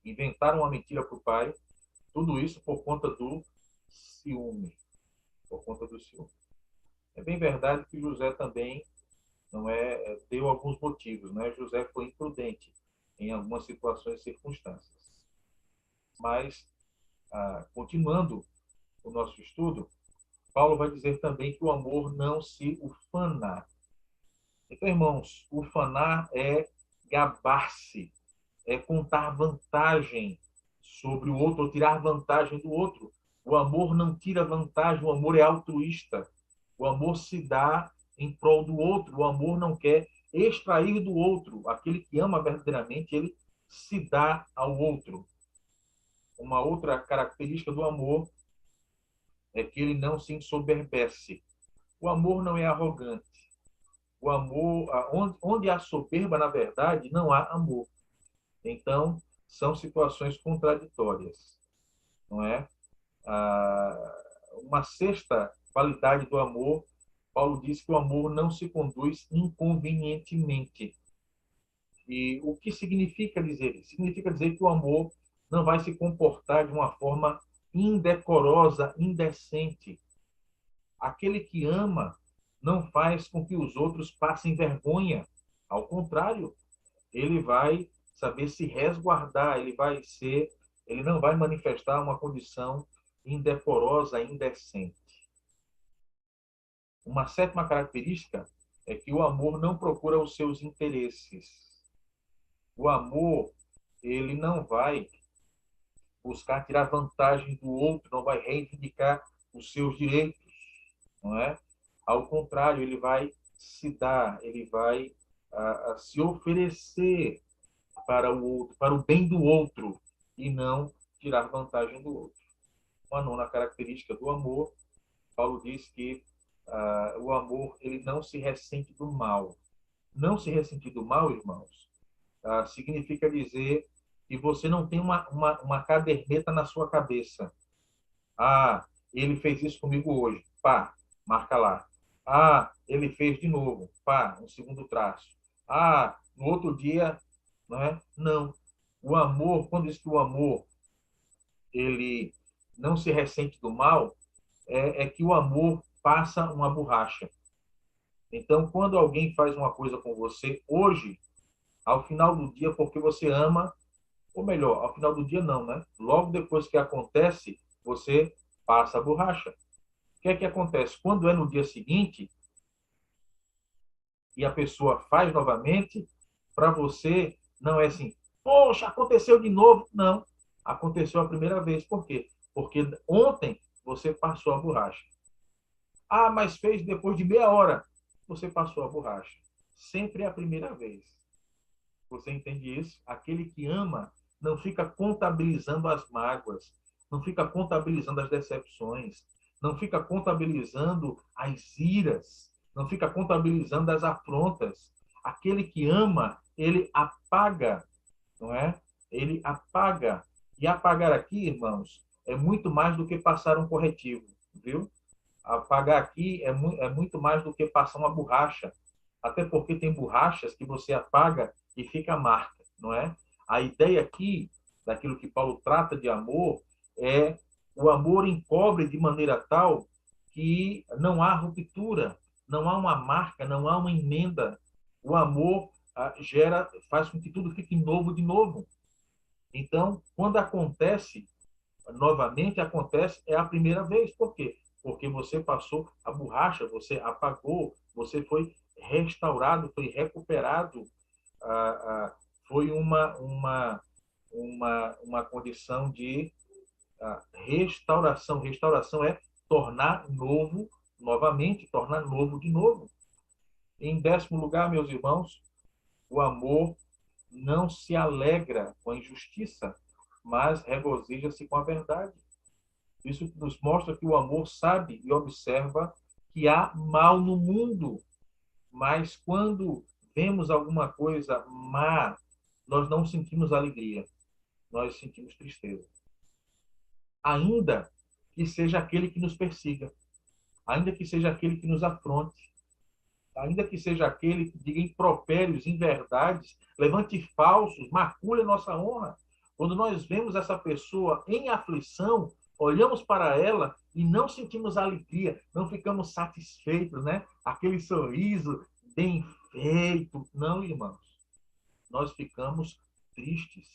inventaram uma mentira para o pai, tudo isso por conta do ciúme, por conta do ciúme. É bem verdade que José também não deu alguns motivos, né? José foi imprudente em algumas situações e circunstâncias. Mas, continuando o nosso estudo, Paulo vai dizer também que o amor não se ufana. Então, irmãos, ufanar é gabar-se, é contar vantagem sobre o outro, ou tirar vantagem do outro. O amor não tira vantagem, o amor é altruísta. O amor se dá em prol do outro, o amor não quer extrair do outro. Aquele que ama verdadeiramente, ele se dá ao outro. Uma outra característica do amor é que ele não se ensoberbece. O amor não é arrogante. O amor, onde há soberba, na verdade, não há amor. Então, são situações contraditórias, não é? Uma sexta qualidade do amor, Paulo diz que o amor não se conduz inconvenientemente. E o que significa dizer isso? Significa dizer que o amor não vai se comportar de uma forma indecorosa, indecente. Aquele que ama não faz com que os outros passem vergonha. Ao contrário, ele vai saber se resguardar, ele não vai manifestar uma condição indecorosa, indecente. Uma sétima característica é que o amor não procura os seus interesses. O amor, ele não vai buscar tirar vantagem do outro, não vai reivindicar os seus direitos, não é? Ao contrário, ele vai se dar, ele vai se oferecer para o outro, para o bem do outro, e não tirar vantagem do outro. Uma nona característica do amor, Paulo diz que o amor ele não se ressente do mal. Não se ressentir do mal, irmãos, significa dizer que você não tem uma caderneta na sua cabeça. Ele fez isso comigo hoje. Pá, marca lá. Ele fez de novo. Pá, um segundo traço. No outro dia, não é? Não. O amor, quando diz que o amor ele não se ressente do mal, é que o amor passa uma borracha. Então, quando alguém faz uma coisa com você hoje, ao final do dia, porque você ama, ou melhor, ao final do dia não, né? Logo depois que acontece, você passa a borracha. O que é que acontece? Quando é no dia seguinte, e a pessoa faz novamente, para você não é assim, poxa, aconteceu de novo. Não, aconteceu a primeira vez. Por quê? Porque ontem você passou a borracha. Ah, mas fez depois de meia hora. Você passou a borracha. Sempre é a primeira vez. Você entende isso? Aquele que ama não fica contabilizando as mágoas, não fica contabilizando as decepções, não fica contabilizando as iras, não fica contabilizando as afrontas. Aquele que ama, ele apaga, não é? Ele apaga. E apagar aqui, irmãos, é muito mais do que passar um corretivo, viu? Apagar aqui é muito mais do que passar uma borracha. Até porque tem borrachas que você apaga e fica a marca, não é? A ideia aqui, daquilo que Paulo trata de amor, é o amor encobre de maneira tal que não há ruptura, não há uma marca, não há uma emenda. O amor faz com que tudo fique novo de novo. Então, quando acontece, novamente acontece, é a primeira vez. Por quê? Porque você passou a borracha, você apagou, você foi restaurado, foi recuperado, ah, foi uma condição de restauração. Restauração é tornar novo novamente, tornar novo de novo. Em 10º lugar, meus irmãos, o amor não se alegra com a injustiça, mas regozija-se com a verdade. Isso nos mostra que o amor sabe e observa que há mal no mundo, mas quando vemos alguma coisa má, nós não sentimos alegria, nós sentimos tristeza. Ainda que seja aquele que nos persiga, ainda que seja aquele que nos afronte, ainda que seja aquele que diga impropérios, inverdades, levante falsos, macule a nossa honra. Quando nós vemos essa pessoa em aflição, olhamos para ela e não sentimos alegria, não ficamos satisfeitos, né? Aquele sorriso bem feito. Não, irmãos. Nós ficamos tristes.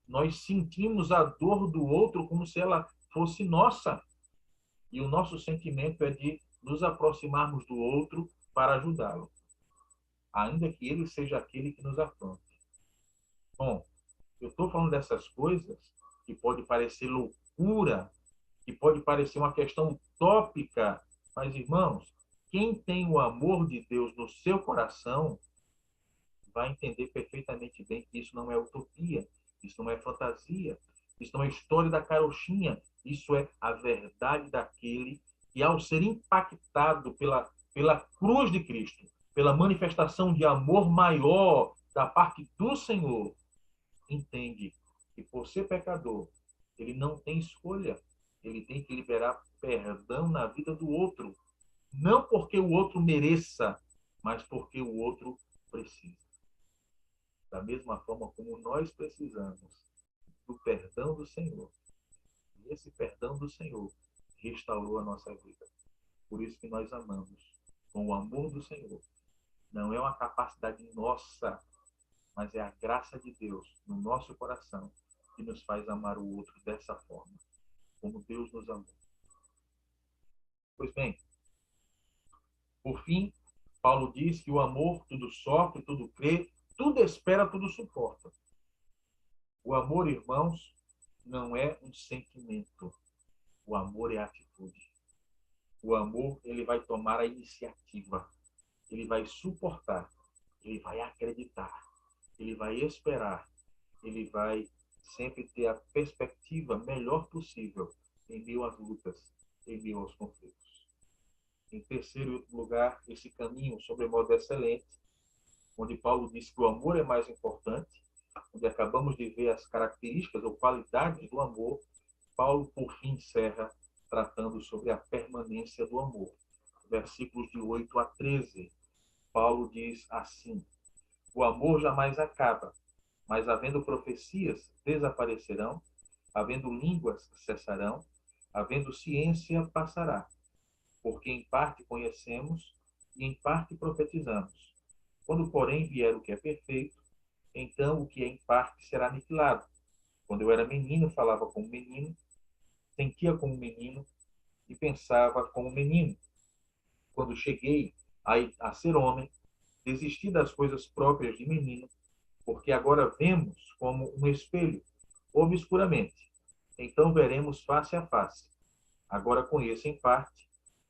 Nós sentimos a dor do outro como se ela fosse nossa. E o nosso sentimento é de nos aproximarmos do outro para ajudá-lo, ainda que ele seja aquele que nos afronte. Bom, eu estou falando dessas coisas que pode parecer loucura, que pode parecer uma questão utópica, mas, irmãos, quem tem o amor de Deus no seu coração vai entender perfeitamente bem que isso não é utopia, isso não é fantasia, isso não é história da carochinha, isso é a verdade daquele que, ao ser impactado pela cruz de Cristo, pela manifestação de amor maior da parte do Senhor, entende que, por ser pecador, ele não tem escolha, ele tem que liberar perdão na vida do outro, não porque o outro mereça, mas porque o outro precisa. Da mesma forma como nós precisamos do perdão do Senhor. E esse perdão do Senhor restaurou a nossa vida. Por isso que nós amamos com o amor do Senhor. Não é uma capacidade nossa, mas é a graça de Deus no nosso coração que nos faz amar o outro dessa forma, como Deus nos amou. Pois bem, por fim, Paulo diz que o amor tudo sofre, tudo crê, tudo espera, tudo suporta. O amor, irmãos, não é um sentimento. O amor é atitude. O amor, ele vai tomar a iniciativa. Ele vai suportar. Ele vai acreditar. Ele vai esperar. Ele vai sempre ter a perspectiva melhor possível em meio às lutas, em meio aos conflitos. Em terceiro lugar, esse caminho sobremodo excelente, onde Paulo diz que o amor é mais importante, onde acabamos de ver as características ou qualidades do amor, Paulo, por fim, encerra tratando sobre a permanência do amor. Versículos de 8 a 13. Paulo diz assim: o amor jamais acaba, mas havendo profecias, desaparecerão, havendo línguas, cessarão, havendo ciência, passará. Porque em parte conhecemos e em parte profetizamos. Quando, porém, vier o que é perfeito, então o que é em parte será aniquilado. Quando eu era menino, falava como menino, sentia como menino e pensava como menino. Quando cheguei a ser homem, desistir das coisas próprias de menino, porque agora vemos como um espelho, obscuramente. Então veremos face a face. Agora conheço em parte,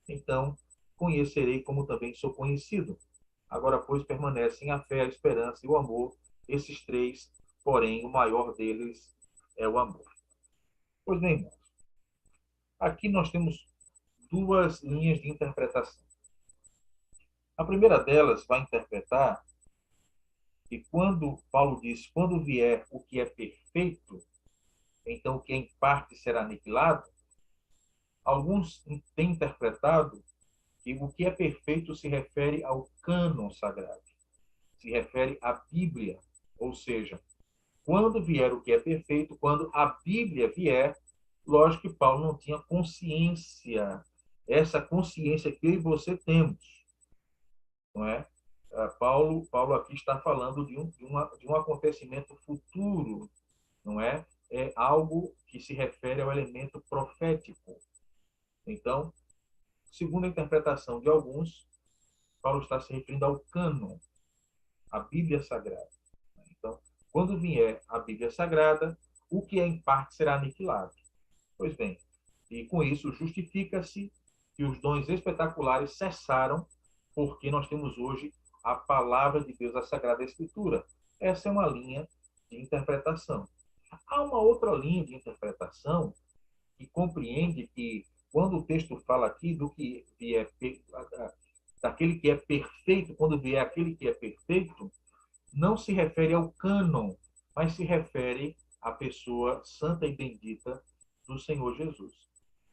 então conhecerei como também sou conhecido. Agora, pois, permanecem a fé, a esperança e o amor, esses três, porém, o maior deles é o amor. Pois bem, irmãos, aqui nós temos duas linhas de interpretação. A primeira delas vai interpretar que quando Paulo diz, quando vier o que é perfeito, então o que é em parte será aniquilado, alguns têm interpretado que o que é perfeito se refere ao cânon sagrado, se refere à Bíblia, ou seja, quando vier o que é perfeito, quando a Bíblia vier, lógico que Paulo não tinha consciência, essa consciência que eu e você temos, não é? Paulo aqui está falando de um acontecimento futuro, não é? É algo que se refere ao elemento profético. Então, segundo a interpretação de alguns, Paulo está se referindo ao cânon, à Bíblia Sagrada. Então, quando vier a Bíblia Sagrada, o que é em parte será aniquilado. Pois bem, e com isso justifica-se que os dons espetaculares cessaram, porque nós temos hoje a palavra de Deus, a Sagrada Escritura. Essa é uma linha de interpretação. Há uma outra linha de interpretação que compreende que, quando o texto fala aqui do que vier, daquele que é perfeito, quando vier aquele que é perfeito, não se refere ao cânon, mas se refere à pessoa santa e bendita do Senhor Jesus.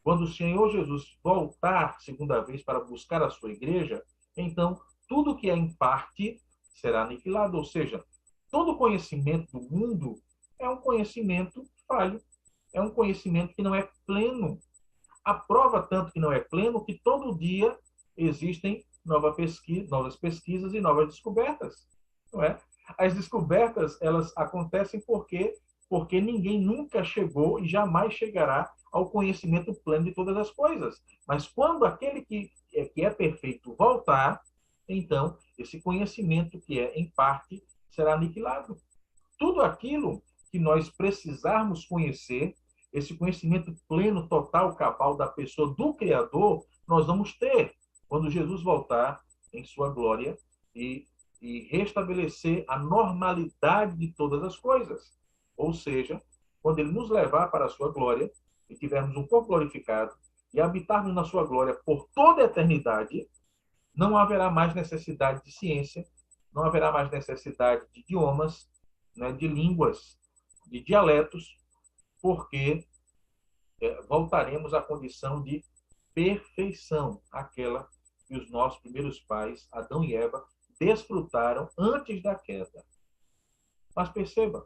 Quando o Senhor Jesus voltar segunda vez para buscar a sua igreja, então tudo que é em parte será aniquilado, ou seja, todo conhecimento do mundo é um conhecimento falho, é um conhecimento que não é pleno. A prova tanto que não é pleno que todo dia existem novas pesquisas e novas descobertas, não é? As descobertas, elas acontecem porque ninguém nunca chegou e jamais chegará ao conhecimento pleno de todas as coisas. Mas quando aquele que é perfeito voltar, então esse conhecimento que é em parte será aniquilado. Tudo aquilo que nós precisarmos conhecer, esse conhecimento pleno, total, cabal da pessoa do Criador, nós vamos ter quando Jesus voltar em sua glória e restabelecer a normalidade de todas as coisas. Ou seja, quando ele nos levar para a sua glória e tivermos um corpo glorificado e habitarmos na sua glória por toda a eternidade, não haverá mais necessidade de ciência, não haverá mais necessidade de idiomas, né, de línguas, de dialetos, porque voltaremos à condição de perfeição, aquela que os nossos primeiros pais, Adão e Eva, desfrutaram antes da queda. Mas perceba,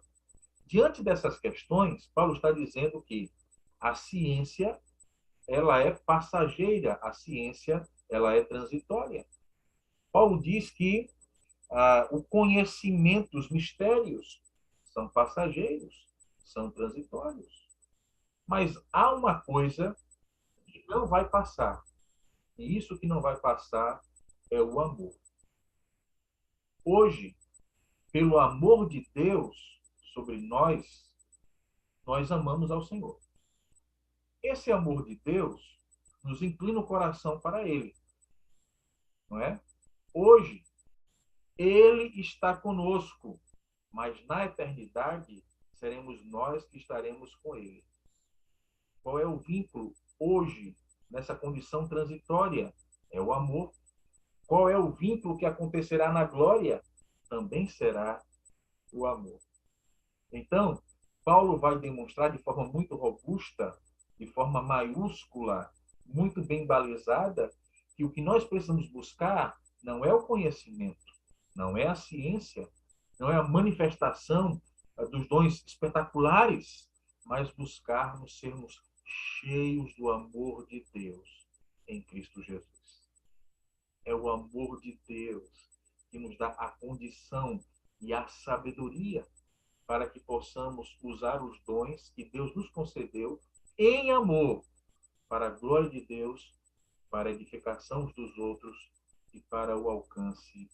diante dessas questões, Paulo está dizendo que a ciência, ela é passageira, a ciência, ela é transitória. Paulo diz que o conhecimento, os mistérios, são passageiros, são transitórios. Mas há uma coisa que não vai passar. E isso que não vai passar é o amor. Hoje, pelo amor de Deus sobre nós amamos ao Senhor. Esse amor de Deus nos inclina o coração para Ele. Não é? Hoje, Ele está conosco, mas na eternidade seremos nós que estaremos com Ele. Qual é o vínculo hoje, nessa condição transitória? É o amor. Qual é o vínculo que acontecerá na glória? Também será o amor. Então, Paulo vai demonstrar de forma muito robusta, de forma maiúscula, muito bem balizada, que o que nós precisamos buscar não é o conhecimento, não é a ciência, não é a manifestação dos dons espetaculares, mas buscarmos sermos cheios do amor de Deus em Cristo Jesus. É o amor de Deus que nos dá a condição e a sabedoria para que possamos usar os dons que Deus nos concedeu em amor, para a glória de Deus, para a edificação dos outros e para o alcance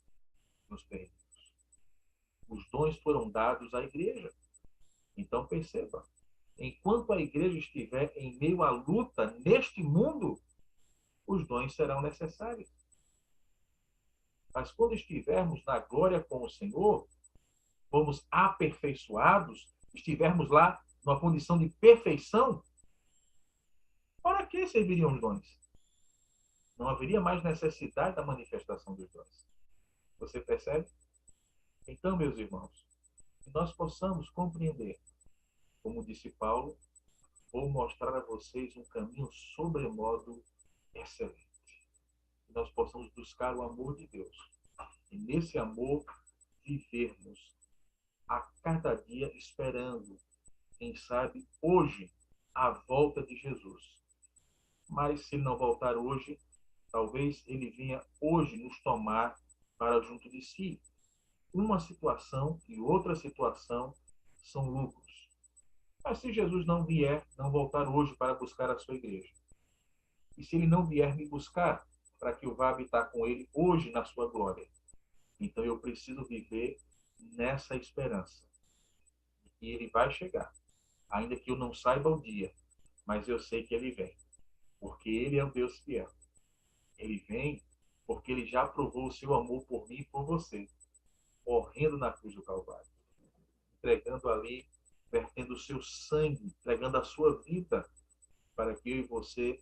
dos perdidos. Os dons foram dados à igreja. Então perceba, enquanto a igreja estiver em meio à luta neste mundo, os dons serão necessários. Mas quando estivermos na glória com o Senhor, fomos aperfeiçoados, estivermos lá numa condição de perfeição, para que serviriam os dons? Não haveria mais necessidade da manifestação dos dons. Você percebe? Então, meus irmãos, que nós possamos compreender, como disse Paulo, vou mostrar a vocês um caminho sobremodo excelente. Que nós possamos buscar o amor de Deus. E nesse amor, vivermos a cada dia esperando, quem sabe, hoje, a volta de Jesus. Mas se ele não voltar hoje, talvez ele venha hoje nos tomar para junto de si. Uma situação e outra situação são lucros. Mas se Jesus não vier, não voltar hoje para buscar a sua igreja, e se ele não vier me buscar para que eu vá habitar com ele hoje na sua glória, então eu preciso viver nessa esperança. E ele vai chegar, ainda que eu não saiba o dia, mas eu sei que ele vem, porque ele é um Deus fiel. Ele vem porque ele já provou o seu amor por mim e por você, morrendo na cruz do Calvário, entregando ali, vertendo o seu sangue, entregando a sua vida, para que eu e você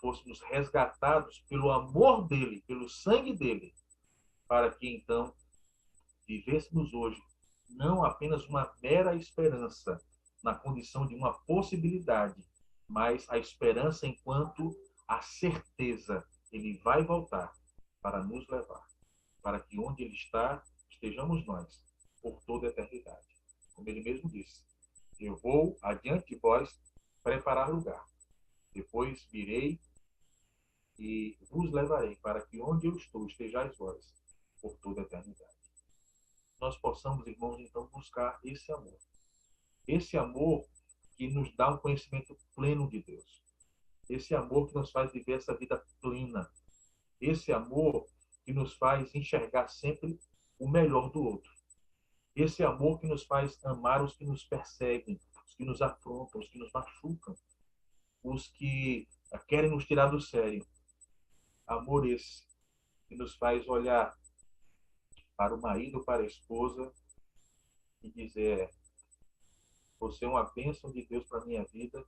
fôssemos resgatados pelo amor dele, pelo sangue dele, para que então vivêssemos hoje não apenas uma mera esperança na condição de uma possibilidade, mas a esperança enquanto a certeza ele vai voltar para nos levar, para que onde ele está estejamos nós por toda a eternidade. Como ele mesmo disse, eu vou adiante de vós preparar lugar. Depois virei e vos levarei para que onde eu estou estejais vós por toda a eternidade. Nós possamos, irmãos, então buscar esse amor. Esse amor que nos dá um conhecimento pleno de Deus. Esse amor que nos faz viver essa vida plena. Esse amor que nos faz enxergar sempre o melhor do outro. Esse amor que nos faz amar os que nos perseguem, os que nos afrontam, os que nos machucam, os que querem nos tirar do sério. Amor esse que nos faz olhar para o marido, para a esposa e dizer: você é uma bênção de Deus para a minha vida,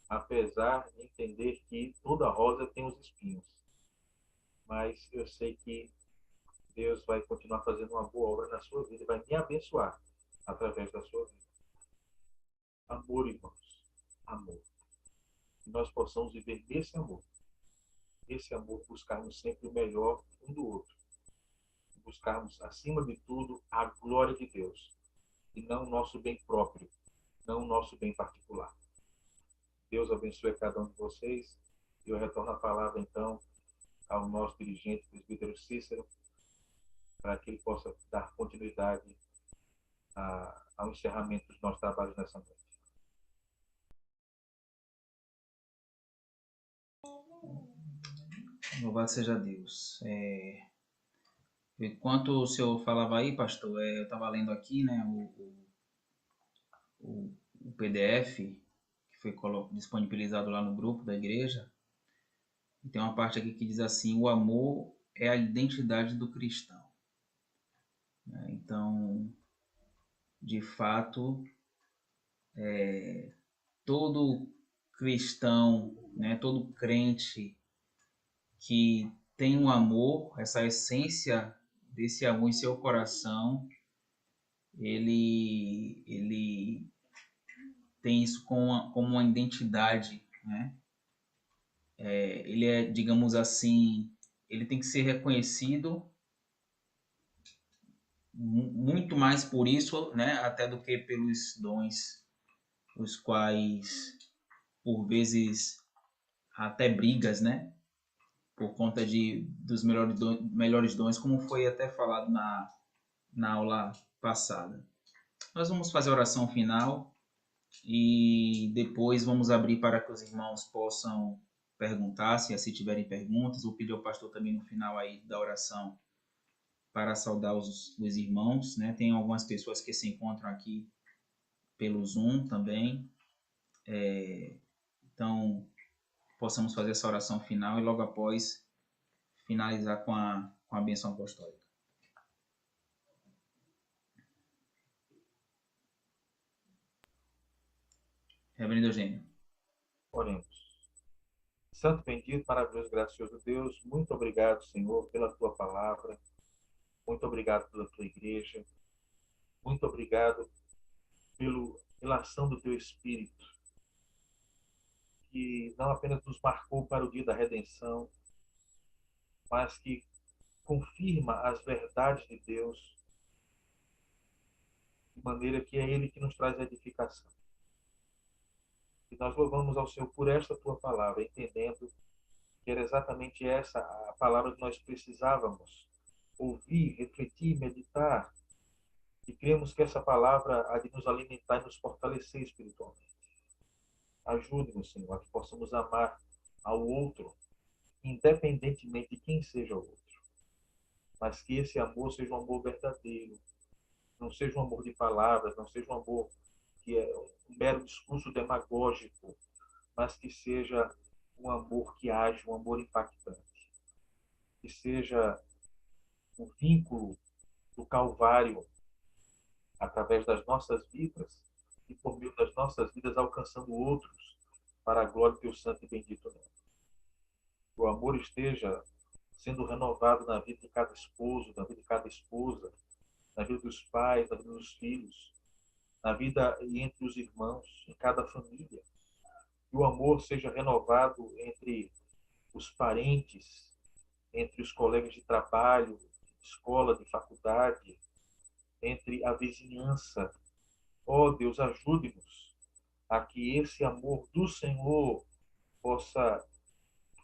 apesar de entender que toda rosa tem os espinhos. Mas eu sei que Deus vai continuar fazendo uma boa obra na sua vida, vai me abençoar através da sua vida. Amor, irmãos, amor. Que nós possamos viver nesse amor. Esse amor, buscarmos sempre o melhor um do outro. Buscarmos, acima de tudo, a glória de Deus. E não o nosso bem próprio, não o nosso bem particular. Deus abençoe cada um de vocês. Eu retorno a palavra, então, ao nosso dirigente, o presbítero Cícero, para que ele possa dar continuidade ao encerramento dos nossos trabalhos nessa noite. Louvado seja Deus. Enquanto o senhor falava aí, pastor, eu estava lendo aqui, né, o PDF que foi disponibilizado lá no grupo da igreja. E tem uma parte aqui que diz assim: o amor é a identidade do cristão. Então, de fato, todo cristão, né, todo crente que tem um amor, essa essência desse amor em seu coração, ele tem isso como uma identidade, né? Ele é, digamos assim, ele tem que ser reconhecido muito mais por isso, né, até do que pelos dons, os quais, por vezes, até brigas, né, por conta dos melhores dons, como foi até falado na aula passada. Nós vamos fazer a oração final e depois vamos abrir para que os irmãos possam perguntar, se tiverem perguntas. Vou pedir ao pastor também no final aí da oração para saudar os irmãos, né? Tem algumas pessoas que se encontram aqui pelo Zoom também. Então, possamos fazer essa oração final e logo após finalizar com a bênção apostólica. Reverendo Eugênio. Oremos. Santo, bendito, maravilhoso, gracioso Deus, muito obrigado, Senhor, pela tua palavra. Muito obrigado pela tua igreja. Muito obrigado pela ação do teu Espírito, que não apenas nos marcou para o dia da redenção, mas que confirma as verdades de Deus, de maneira que é Ele que nos traz a edificação. E nós louvamos ao Senhor por esta tua palavra, entendendo que era exatamente essa a palavra que nós precisávamos ouvir, refletir, meditar. E cremos que essa palavra há de nos alimentar e nos fortalecer espiritualmente. Ajude-nos, Senhor, a que possamos amar ao outro, independentemente de quem seja o outro. Mas que esse amor seja um amor verdadeiro. Não seja um amor de palavras, não seja um amor que é um mero discurso demagógico, mas que seja um amor que age, um amor impactante. Que seja um vínculo do Calvário através das nossas vidas e por meio das nossas vidas alcançando outros para a glória do teu santo e bendito nome. Que o amor esteja sendo renovado na vida de cada esposo, na vida de cada esposa, na vida dos pais, na vida dos filhos, na vida e entre os irmãos, em cada família. Que o amor seja renovado entre os parentes, entre os colegas de trabalho, de escola, de faculdade, entre a vizinhança. Ó Deus, ajude-nos a que esse amor do Senhor possa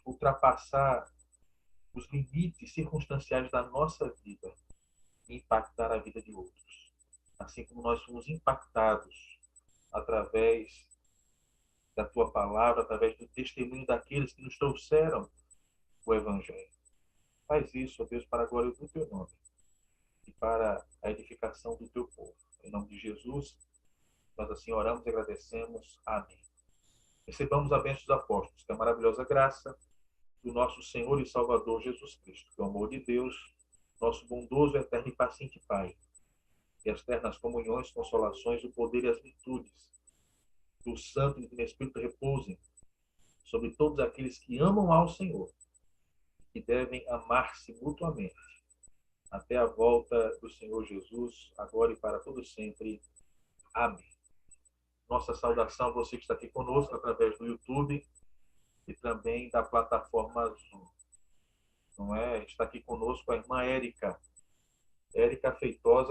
ultrapassar os limites circunstanciais da nossa vida e impactar a vida de outros. Assim como nós fomos impactados através da tua palavra, através do testemunho daqueles que nos trouxeram o Evangelho. Faz isso, ó Deus, para a glória do teu nome e para a edificação do teu povo. Em nome de Jesus, nós assim oramos e agradecemos. Amém. Recebamos a bênção dos apóstolos, que é a maravilhosa graça do nosso Senhor e Salvador Jesus Cristo, que o amor de Deus, nosso bondoso, eterno e paciente Pai, e as ternas comunhões, consolações, o poder e as virtudes do Santo e do Espírito repousem sobre todos aqueles que amam ao Senhor e devem amar-se mutuamente. Até a volta do Senhor Jesus, agora e para todo sempre. Amém. Nossa saudação a você que está aqui conosco através do YouTube e também da plataforma Zoom. Não é? Está aqui conosco a irmã Érica Feitosa.